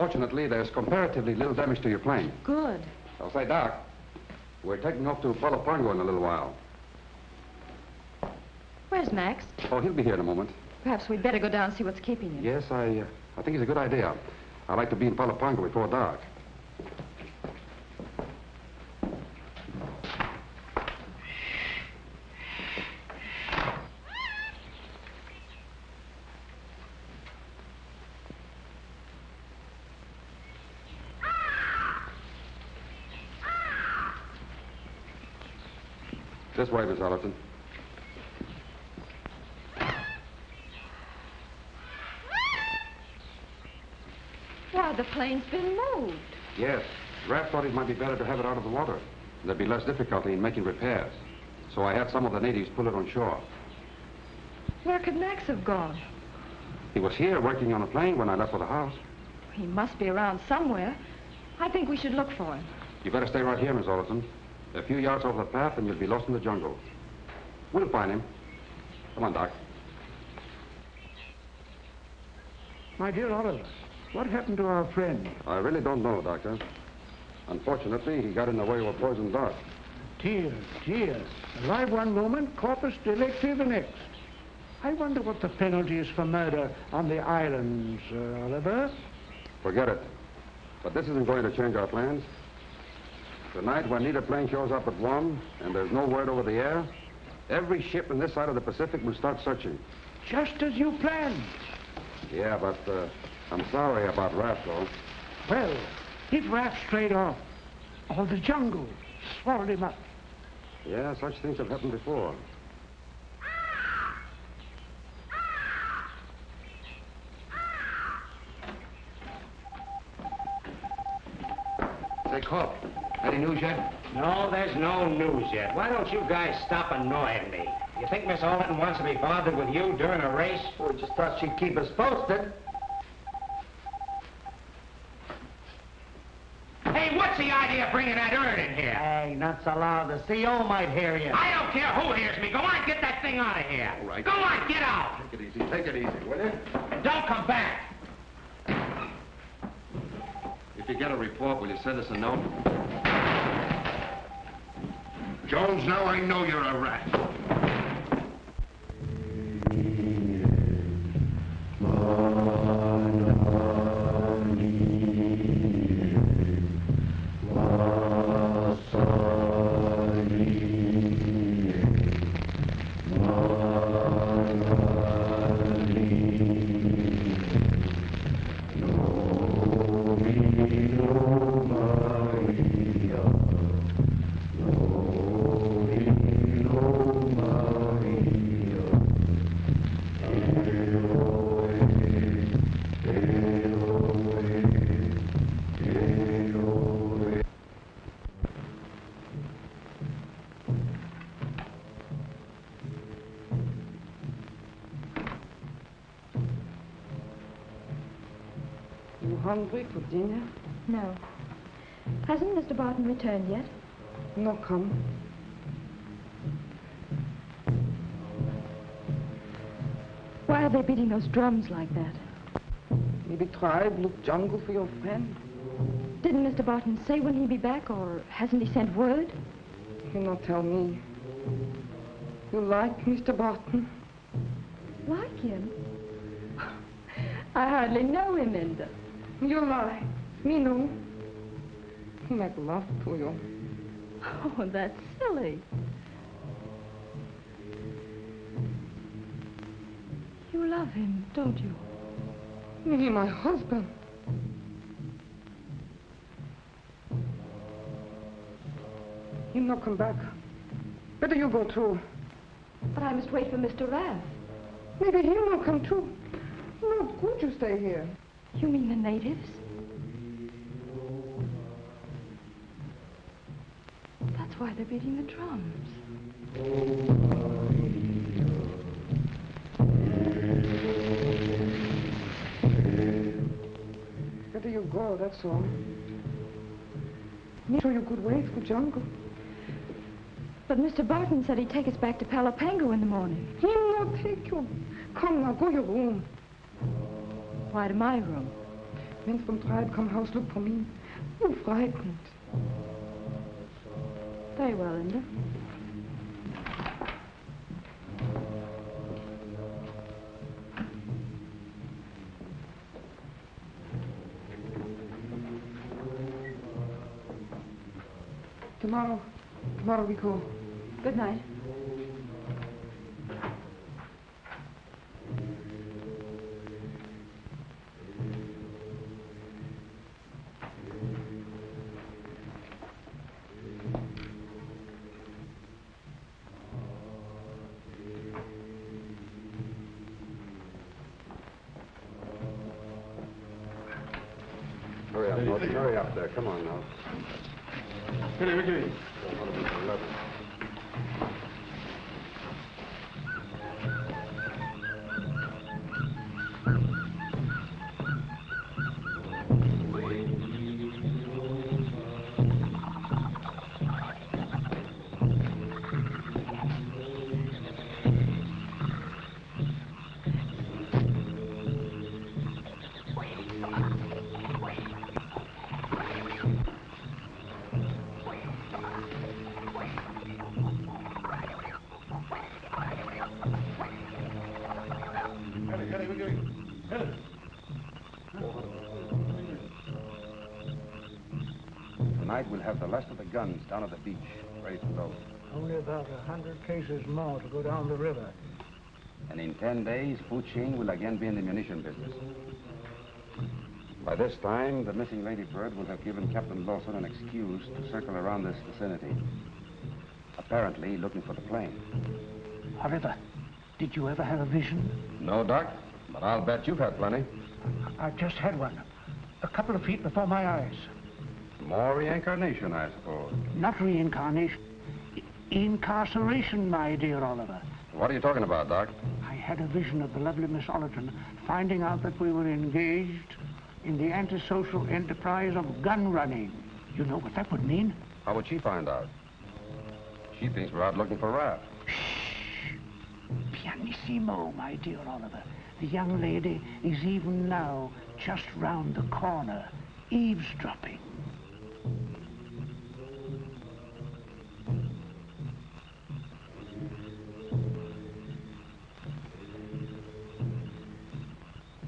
Fortunately, there's comparatively little damage to your plane. Good. I'll say, Doc, we're taking off to Palapango in a little while. Where's Max? Oh, he'll be here in a moment. Perhaps we'd better go down and see what's keeping him. Yes, I think it's a good idea. I'd like to be in Palapango before dark. This way, Miss Allerton. Why, the plane's been moved. Yes. Raph thought it might be better to have it out of the water. There'd be less difficulty in making repairs. So I had some of the natives pull it on shore. Where could Max have gone? He was here working on a plane when I left for the house. He must be around somewhere. I think we should look for him. You better stay right here, Miss Allerton. A few yards off the path and you'll be lost in the jungle. We'll find him. Come on, Doc. My dear Oliver, what happened to our friend? I really don't know, Doctor. Unfortunately, he got in the way of a poison dart. Dear, dear. Alive one moment, corpus delicti the next. I wonder what the penalty is for murder on the islands, Oliver. Forget it. But this isn't going to change our plans. Tonight, when neither plane shows up at 1 and there's no word over the air, every ship in this side of the Pacific will start searching. Just as you planned. Yeah, but I'm sorry about Raph, though. Well, if Raph strayed off, or the jungle swallowed him up. Yeah, such things have happened before. Say, Corp, any news yet? No, there's no news yet. Why don't you guys stop annoying me? You think Miss Allerton wants to be bothered with you during a race? We just thought she'd keep us posted. Hey, what's the idea of bringing that urn in here? Hey, not so loud. The CO might hear you. I don't care who hears me. Go on, get that thing out of here. All right. Go on, get out. Take it easy. Take it easy, will you? And don't come back. If you get a report, will you send us a note? Jones, now I know you're a rat. Hungry for dinner? No. Hasn't Mr. Barton returned yet? No come. Why are they beating those drums like that? Maybe tribe look jungle for your friend. Didn't Mr. Barton say when he'd be back, or hasn't he sent word? You not tell me. You like Mr. Barton? Like him? I hardly know him, Linda. You lie. Me know. He make love to you. Oh, that's silly. You love him, don't you? Me, my husband. He'll not come back. Better you go too. But I must wait for Mr. Raff. Maybe he'll not come too. Not good you stay here. You mean the natives? That's why they're beating the drums. Better you go, that's all. Me sure you could wait for jungle. But Mr. Barton said he'd take us back to Palapango in the morning. He'll not take you. Come now, go your room. Why to my room? friends from Tribe come house look for me. You frightened. Very well, Linda. Tomorrow we go. Good night. Hurry up, Norton. Hurry up there. Come on now. Tonight we'll have the last of the guns down at the beach, ready to load. Only about 100 cases more to go down the river. And in 10 days, Fu Ching will again be in the munition business. By this time, the missing Lady Bird will have given Captain Lawson an excuse to circle around this vicinity, apparently looking for the plane. Oliver, did you ever have a vision? No, Doc, but I'll bet you've had plenty. I just had one, a couple of feet before my eyes. More reincarnation, I suppose. Not reincarnation. Incarceration, my dear Oliver. What are you talking about, Doc? I had a vision of the lovely Miss Ollerton finding out that we were engaged in the antisocial enterprise of gun running. You know what that would mean? How would she find out? She thinks we're out looking for rats. Shh. Pianissimo, my dear Oliver. The young lady is even now just round the corner, eavesdropping.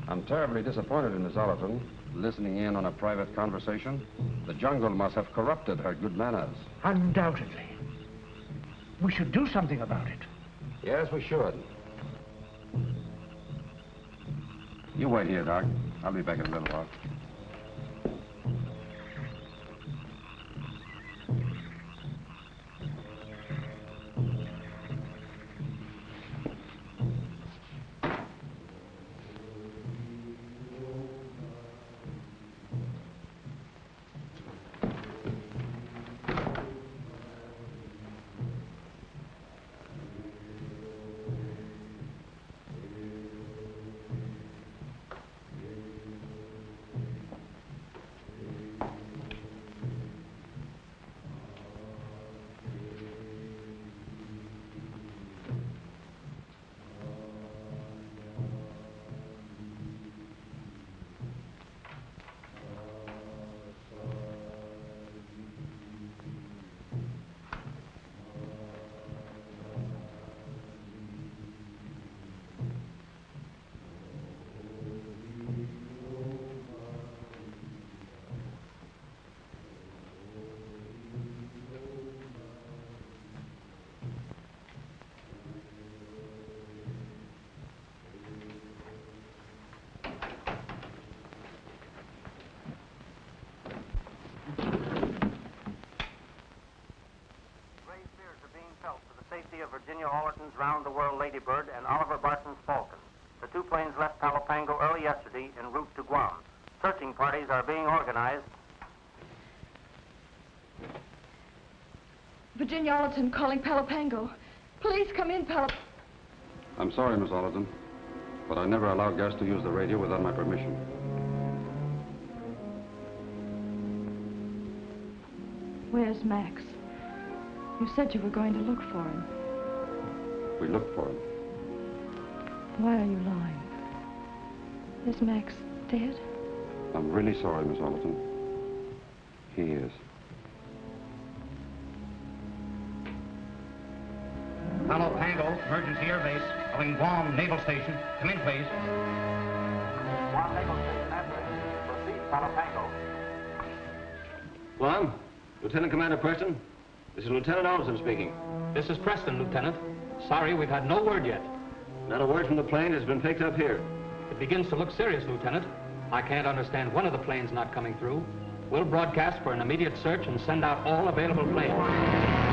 I'm terribly disappointed in Miss Ollerton, listening in on a private conversation. The jungle must have corrupted her good manners. Undoubtedly. We should do something about it. Yes, we should. You wait here, Doc. I'll be back in a little while. Of Virginia Ollerton's round-the-world Ladybird and Oliver Barton's Falcon. The two planes left Palo Pango early yesterday en route to Guam. Searching parties are being organized. Virginia Ollerton calling Palo Pango. Please come in, Palo... I'm sorry, Miss Ollerton, but I never allow guests to use the radio without my permission. Where's Max? You said you were going to look for him. We looked for him. Why are you lying? Is Max dead? I'm really sorry, Miss Alderton. He is. Palo Pango, emergency airbase, calling Guam Naval Station. Come in, please. Guam Naval Station answering. Proceed, Palo Pango. Guam, Lieutenant Commander Preston. This is Lieutenant Olson speaking. This is Preston, Lieutenant. Sorry, we've had no word yet. Not a word from the plane has been picked up here. It begins to look serious, Lieutenant. I can't understand one of the planes not coming through. We'll broadcast for an immediate search and send out all available planes.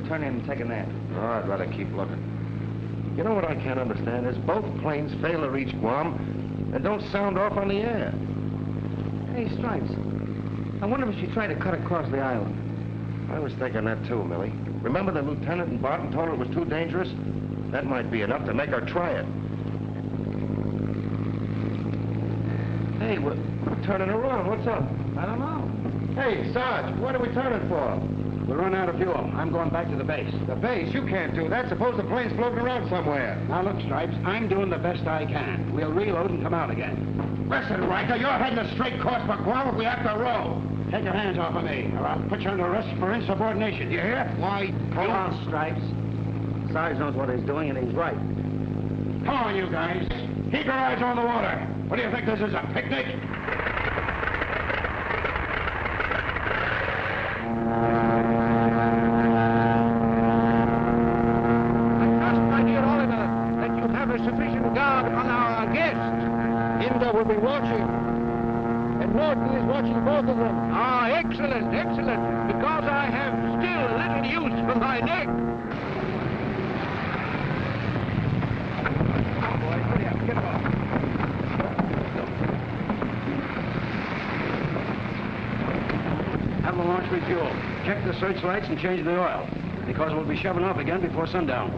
Turn in and take a nap. Oh, I'd rather keep looking. You know what I can't understand is both planes fail to reach Guam and don't sound off on the air. Hey, Stripes, I wonder if she tried to cut across the island. I was thinking that too, Millie. Remember the lieutenant and Barton told her it was too dangerous? That might be enough to make her try it. Hey, we're turning around. What's up? I don't know. Hey, Sarge, what are we turning for? We're running out of fuel. I'm going back to the base. The base? You can't do that. Suppose the plane's floating around somewhere. Now, look, Stripes, I'm doing the best I can. We'll reload and come out again. Listen, Riker, you're heading a straight course for Guam if we have to row. Take your hands off of me, or I'll put you under arrest for insubordination. You hear? Why, Hold on, Stripes. Sarge knows what he's doing, and he's right. Come on, you guys. Keep your eyes on the water. What do you think this is, a picnic? Sufficient guard on our guests. Inda will be watching. And Norton is watching both of them. Ah, excellent, excellent. Because I have still a little use for my neck. Boys, hurry up. Get off. Have the launch refuel. Check the searchlights and change the oil. Because we'll be shoving off again before sundown.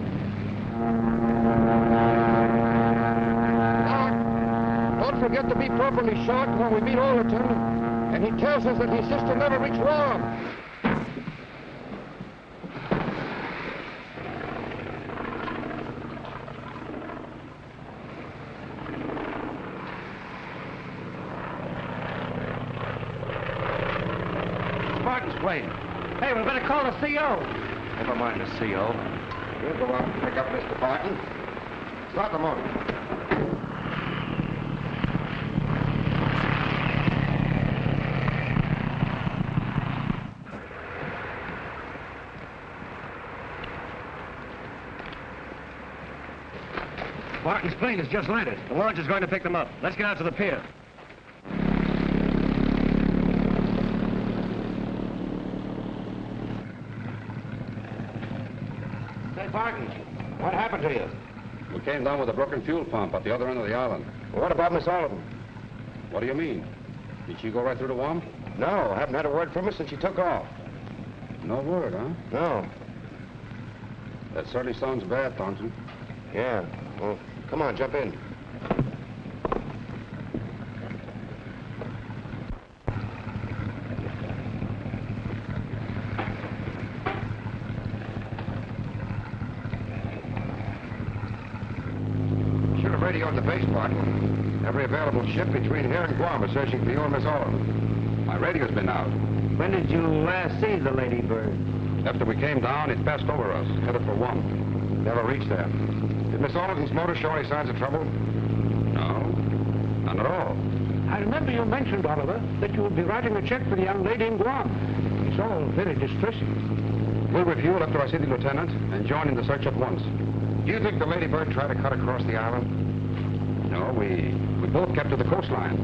Don't forget to be properly short when we meet Overton. And he tells us that his sister never reached Guam. Barton's plane. Hey, we better call the CO. Never mind the CO. We'll go out and pick up Mr. Barton. Start the motor. Barton's plane has just landed. The launch is going to pick them up. Let's get out to the pier. Say, Barton, what happened to you? We came down with a broken fuel pump at the other end of the island. What about Miss Alderton? What do you mean? Did she go right through the Guam? No, haven't had a word from her since she took off. No word, huh? No. That certainly sounds bad, Thornton. Yeah. Well, come on, jump in. Should have radioed the base, Barton. Every available ship between here and Guam is searching for you and Miss Alderton. My radio's been out. When did you last see the Lady Bird? After we came down, it passed over us, headed for Guam. Never reached there. Did Miss Alderton's motor show any signs of trouble? No, none at all. I remember you mentioned, Oliver, that you would be writing a check for the young lady in Guam. It's all very distressing. We'll refuel after I see the lieutenant and join in the search at once. Do you think the Lady Bird tried to cut across the island? No, we both kept to the coastline.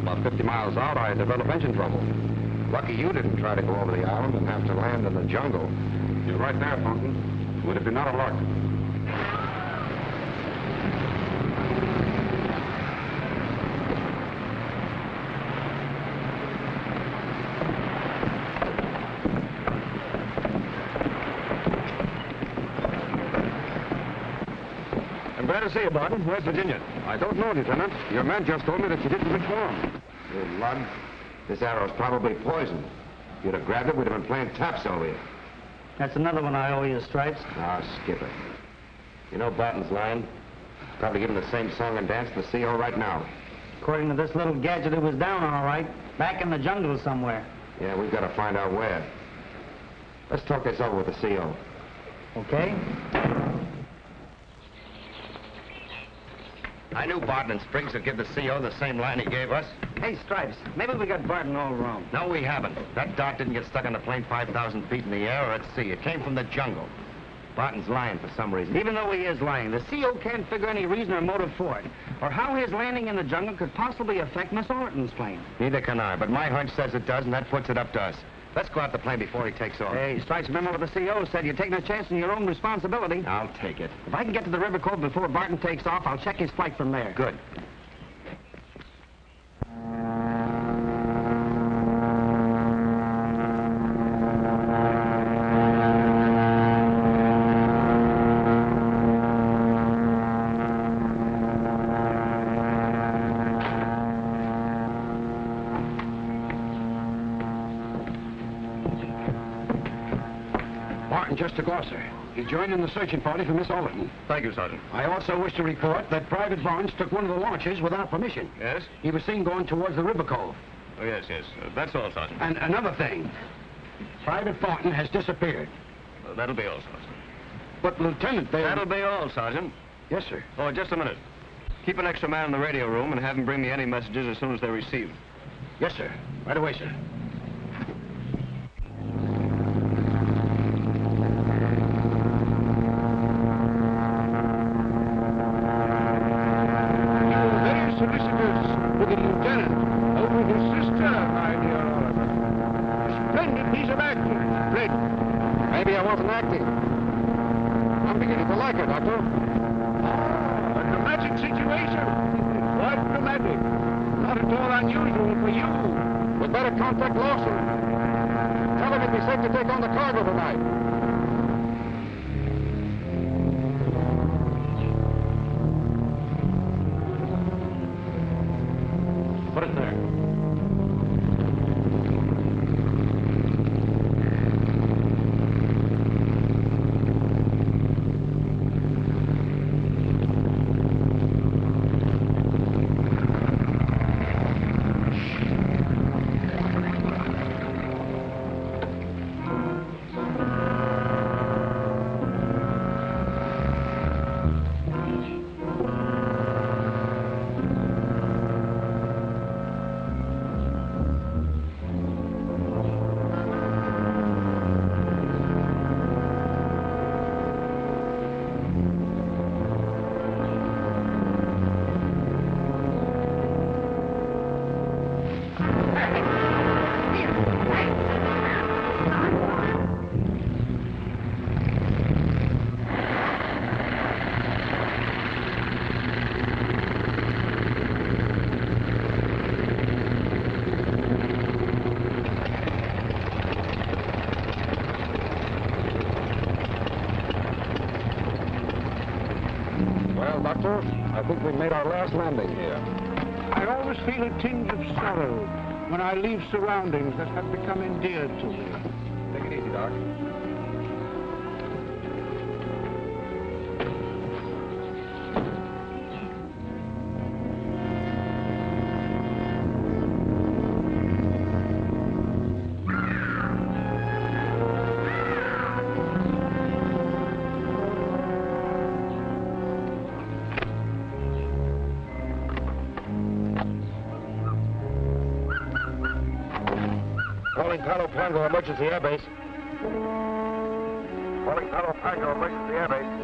About 50 miles out, I developed engine trouble. Lucky you didn't try to go over the island and have to land in the jungle. You're right there, Thornton. Would have been out of luck. to see you, Barton. Where's Virginia? I don't know, Lieutenant. Your man just told me that she didn't reform. You lug. This arrow's probably poisoned. If you'd have grabbed it, we'd have been playing taps over you. That's another one I owe you, Stripes. Ah, skip it. You know Barton's line? Probably giving the same song and dance to the CO right now. According to this little gadget, it was down all right. Back in the jungle somewhere. Yeah, we've got to find out where. Let's talk this over with the CO. Okay? I knew Barton and Spriggs would give the CO the same line he gave us. Hey, Stripes, maybe we got Barton all wrong. No, we haven't. That dart didn't get stuck on the plane 5,000 feet in the air or at sea. It came from the jungle. Barton's lying for some reason. Even though he is lying, the CO can't figure any reason or motive for it, or how his landing in the jungle could possibly affect Miss Orton's plane. Neither can I, but my hunch says it does, and that puts it up to us. Let's go out the plane before he takes off. Hey, Stripes, remember what the CO said. You're taking a chance on your own responsibility. I'll take it. If I can get to the river cove before Barton takes off, I'll check his flight from there. Good. Just to Gloucester. He joined in the searching party for Miss Overton. Thank you, Sergeant. I also wish to report that Private Barnes took one of the launches without permission. Yes? He was seen going towards the river cove. Oh, yes, yes. That's all, Sergeant. And another thing, Private Thornton has disappeared. That'll be all, Sergeant. But, Lieutenant, they... That'll be all, Sergeant. Yes, sir. Oh, just a minute. Keep an extra man in the radio room and have him bring me any messages as soon as they're received. Yes, sir. Right away, sir. With the lieutenant over his sister, my dear Oliver. A splendid piece of acting. Great. Maybe I wasn't acting. I'm beginning to like her, Doctor. A dramatic situation. Quite dramatic. Not at all unusual for you. We'd better contact Lawson. Tell him it'd be safe to take on the cargo tonight. Put it there. I think we've made our last landing here. I always feel a tinge of sorrow when I leave surroundings that have become endeared to me. Take it easy, Doc. Palo Pango Emergency Airbase. Calling Palo Pango Emergency Airbase.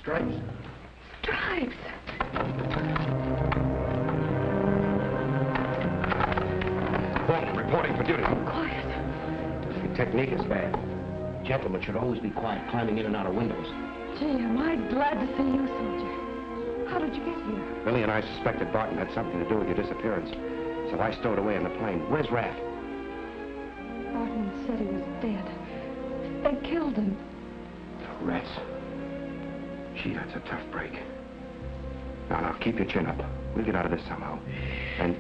Stripes. Stripes. Thornton, reporting for duty. Quiet. Your technique is bad. Gentlemen should always be quiet, climbing in and out of windows. Gee, am I glad to see you, soldier. How did you get here? Billy and I suspected Barton had something to do with your disappearance. So I stowed away in the plane. Where's Raph? Barton said he was dead. They killed him. The rats. Gee, that's a tough break. Now, keep your chin up. We'll get out of this somehow. And...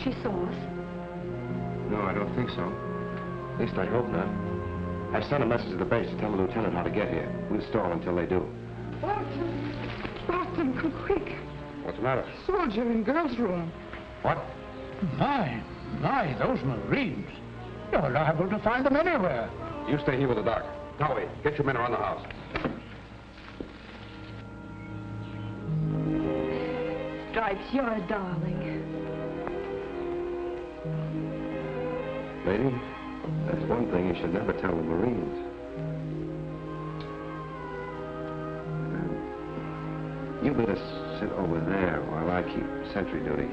She saw us. No, I don't think so. At least I hope not. I've sent a message to the base to tell the lieutenant how to get here. We'll stall until they do. Barton! Barton, come quick. What's the matter? Soldier in girl's room. What? My, those Marines. You're liable to find them anywhere. You stay here with the doc. Howie, get your men around the house. Stripes, you're a darling. Lady, that's one thing you should never tell the Marines. You better sit over there while I keep sentry duty.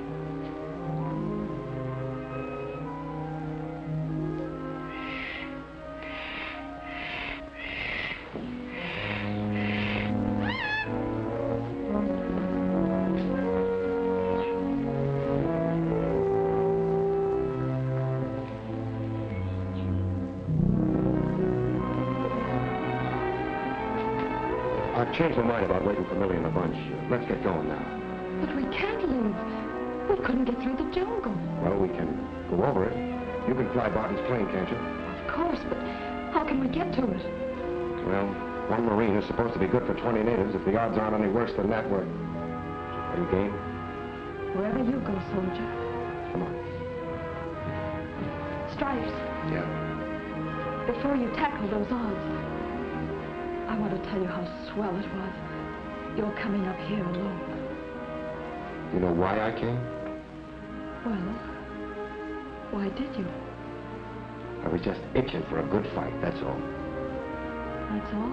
I've changed my mind about waiting for Millie and the bunch. Let's get going now. But we can't leave. We couldn't get through the jungle. Well, we can go over it. You can fly Barton's plane, can't you? Of course, but how can we get to it? Well, one Marine is supposed to be good for 20 natives. If the odds aren't any worse than that, are you game? Wherever you go, soldier. Come on. Stripes. Yeah. Before you tackle those odds, I want to tell you how swell it was. You're coming up here alone. You know why I came? Well, why did you? I was just itching for a good fight, that's all. That's all?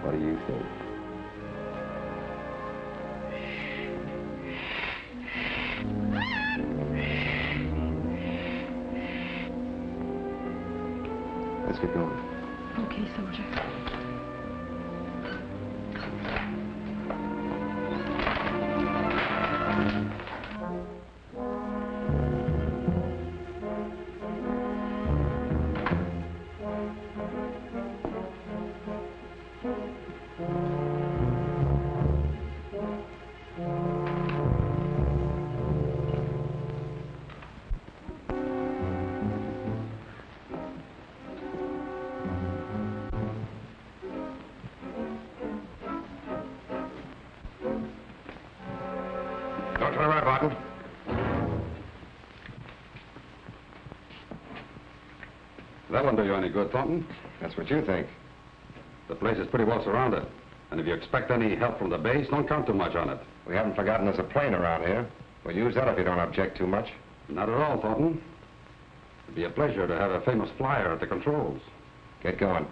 What do you think? Let's get going. Okay, soldier. Don't turn around, Barton. That won't do you any good, Thornton. That's what you think. The place is pretty well surrounded. And if you expect any help from the base, don't count too much on it. We haven't forgotten there's a plane around here. We'll use that if you don't object too much. Not at all, Thornton. It'd be a pleasure to have a famous flyer at the controls. Get going.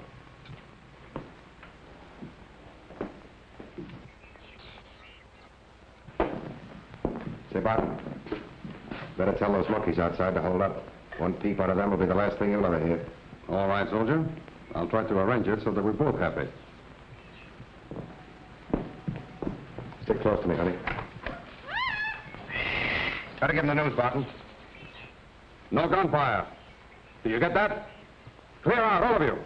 Say, Barton, better tell those monkeys outside to hold up. One peep out of them will be the last thing you'll ever hear. All right, soldier. I'll try to arrange it so that we're both happy. Stick close to me, honey. Try to give them the news, Barton. No gunfire. Do you get that? Clear out, all of you.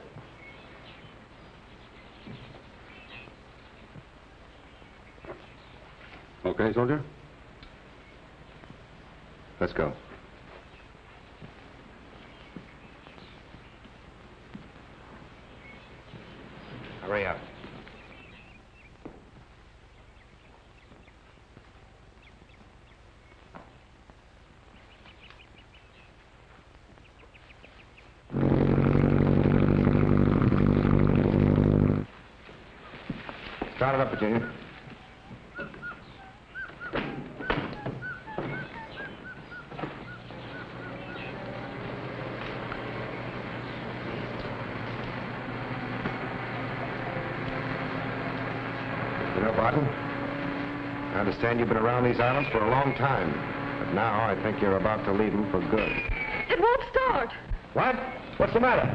Okay, soldier? Let's go. Hurry up. Start it up, Virginia. You know, Barton, I understand you've been around these islands for a long time, but now I think you're about to leave them for good. It won't start. What? What's the matter?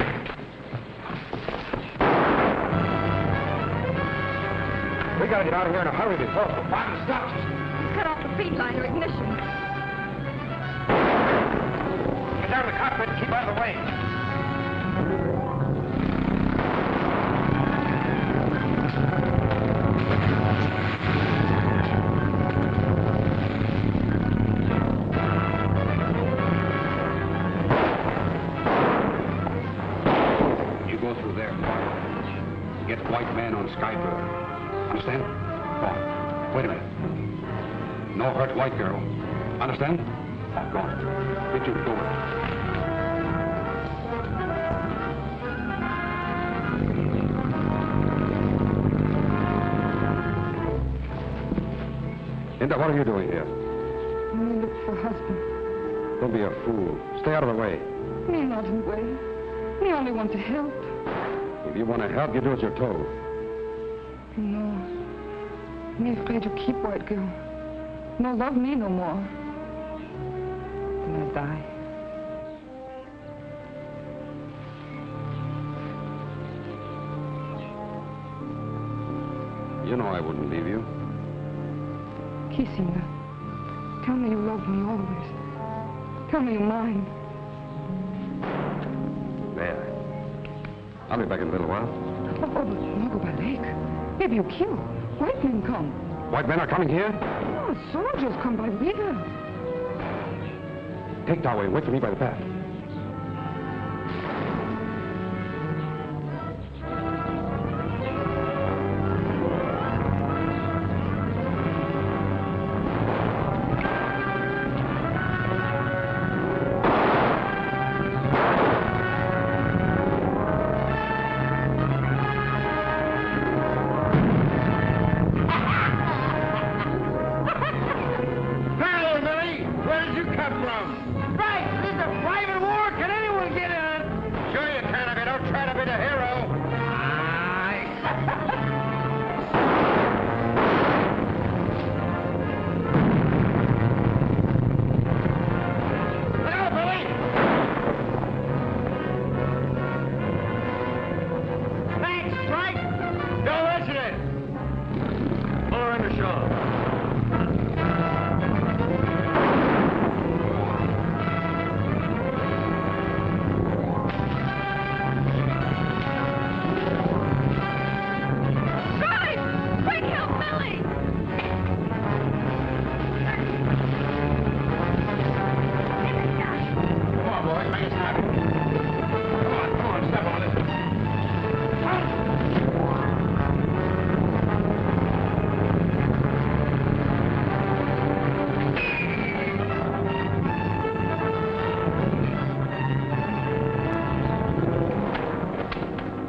We gotta get out of here in a hurry before Barton stops us. Cut off the feed line or ignition. Get down to the cockpit and keep out of the way. You go through there, Barton. Get white man on Skybird. Understand? Go on. Wait a minute. No hurt white girl. Understand? Go on. Get you to go with it. Linda, what are you doing here? Me look for husband. Don't be a fool. Stay out of the way. Me not in way. Me only want to help. If you want to help, you do as you're told. No. Me afraid to keep white girl. No love me no more. Then I die. You know I wouldn't leave you. Kissing her. Tell me you love me always. Tell me you're mine. There. I'll be back in a little while. Oh, but no go by lake. Maybe you kill. White men come. White men are coming here? Oh, soldiers come by river. Take that way. Wait for me by the path.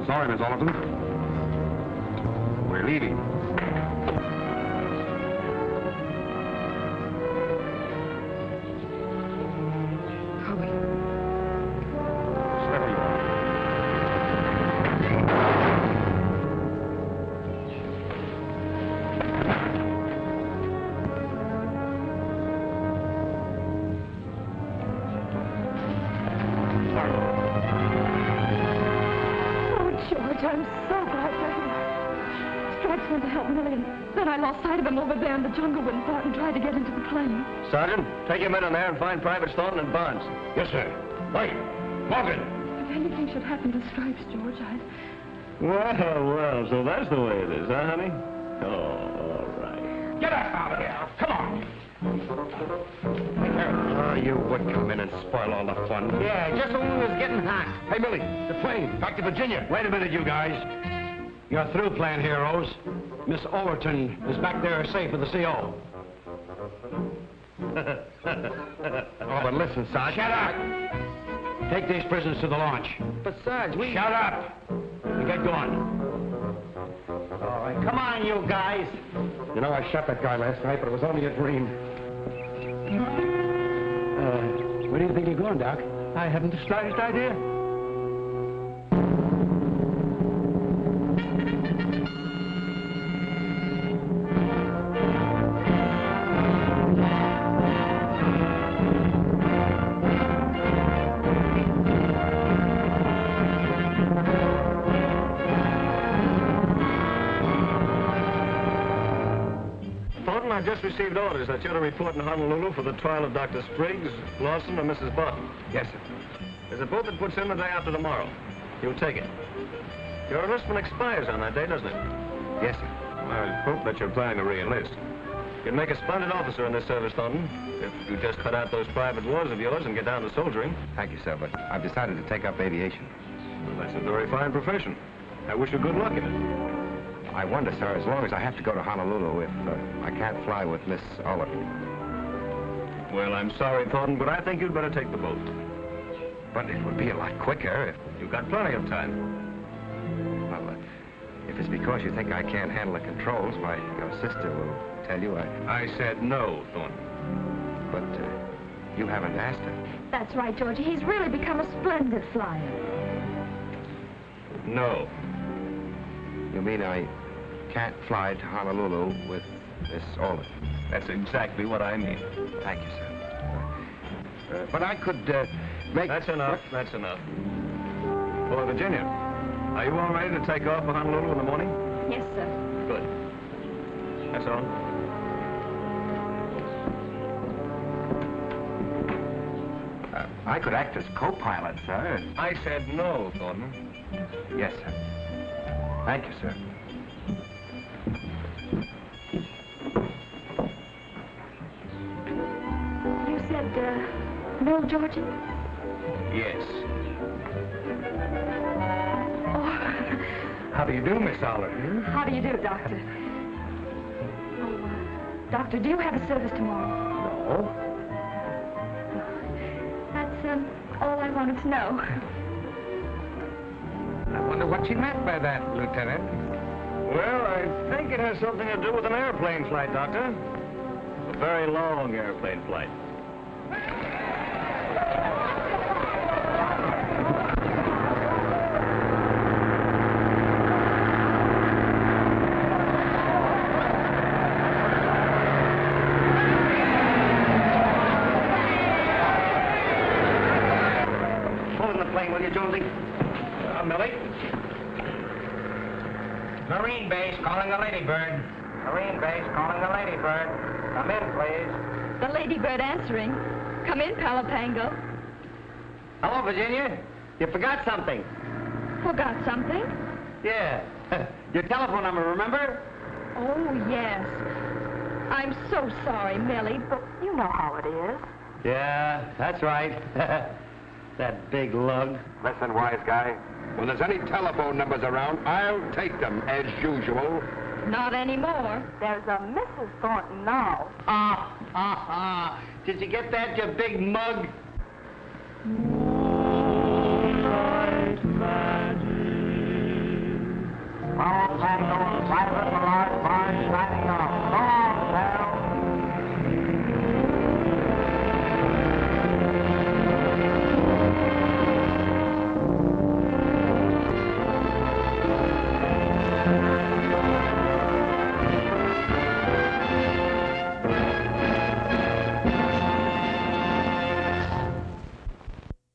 Sorry, Miss Oliverton. We're leaving. Jungle went apart and tried to get into the plane. Sergeant, take your men in there and find Private Stone and Barnes. Yes, sir. Right. Morgan. If anything should happen to Stripes, George, Well, so that's the way it is, huh, honey? Oh, all right. Get us out of here. Come on. Oh, you would come in and spoil all the fun. Yeah, just when we was getting hot. Hey, Millie, the plane. Back to Virginia. Wait a minute, you guys. You're through, plan heroes. Miss Overton is back there safe with the CO. Oh, but listen, Sarge. Shut up! Take these prisoners to the launch. But, Sarge, we... Shut up! And get going. All right, come on, you guys. You know, I shot that guy last night, but it was only a dream. Where do you think you're going, Doc? I haven't the slightest idea. I just received orders that you're to report in Honolulu for the trial of Dr. Spriggs, Lawson, and Mrs. Barton. Yes, sir. There's a boat that puts in the day after tomorrow. You'll take it. Your enlistment expires on that day, doesn't it? Yes, sir. I hope that you're planning to re-enlist. You'd make a splendid officer in this service, Thornton, if you just cut out those private wars of yours and get down to soldiering. Thank you, sir, but I've decided to take up aviation. Well, that's a very fine profession. I wish you good luck in it. I wonder, sir, as long as I have to go to Honolulu, if I can't fly with Miss Overton. Well, I'm sorry, Thornton, but I think you'd better take the boat. But it would be a lot quicker if... You've got plenty of time. Well, if it's because you think I can't handle the controls, why, your sister will tell you I said no, Thornton. But you haven't asked her. That's right, Georgie. He's really become a splendid flyer. No. You mean I can't fly to Honolulu with Miss Overton? That's exactly what I mean. Thank you, sir. But I could make... That's enough. That's enough. Well, Virginia, are you all ready to take off for Honolulu in the morning? Yes, sir. Good. That's all. I could act as co-pilot, sir. I said no, Thornton. Yes, sir. Thank you, sir. You said, no, Georgie? Yes. Oh, How do you do, Miss Oliver? how do you do, Doctor? Oh, Doctor, do you have a service tomorrow? No. That's, all I wanted to know. I wonder what she meant by that, Lieutenant. Well, I think it has something to do with an airplane flight, Doctor. A very long airplane flight. Pull in the plane, will you, Jonesy? Millie? Marine base calling the Lady Bird. Marine base calling the Lady Bird. Come in, please. The Ladybird answering. Come in, Palapango. Hello, Virginia. You forgot something. Forgot something? Yeah. Your telephone number, remember? Oh, yes. I'm so sorry, Millie, but You know how it is. Yeah, that's right. That big lug. Listen, wise guy. When there's any telephone numbers around, I'll take them, as usual. not anymore. There's a Mrs. Thornton now. Did you get that, you big mug? Moonlight magic. Follow Tango, private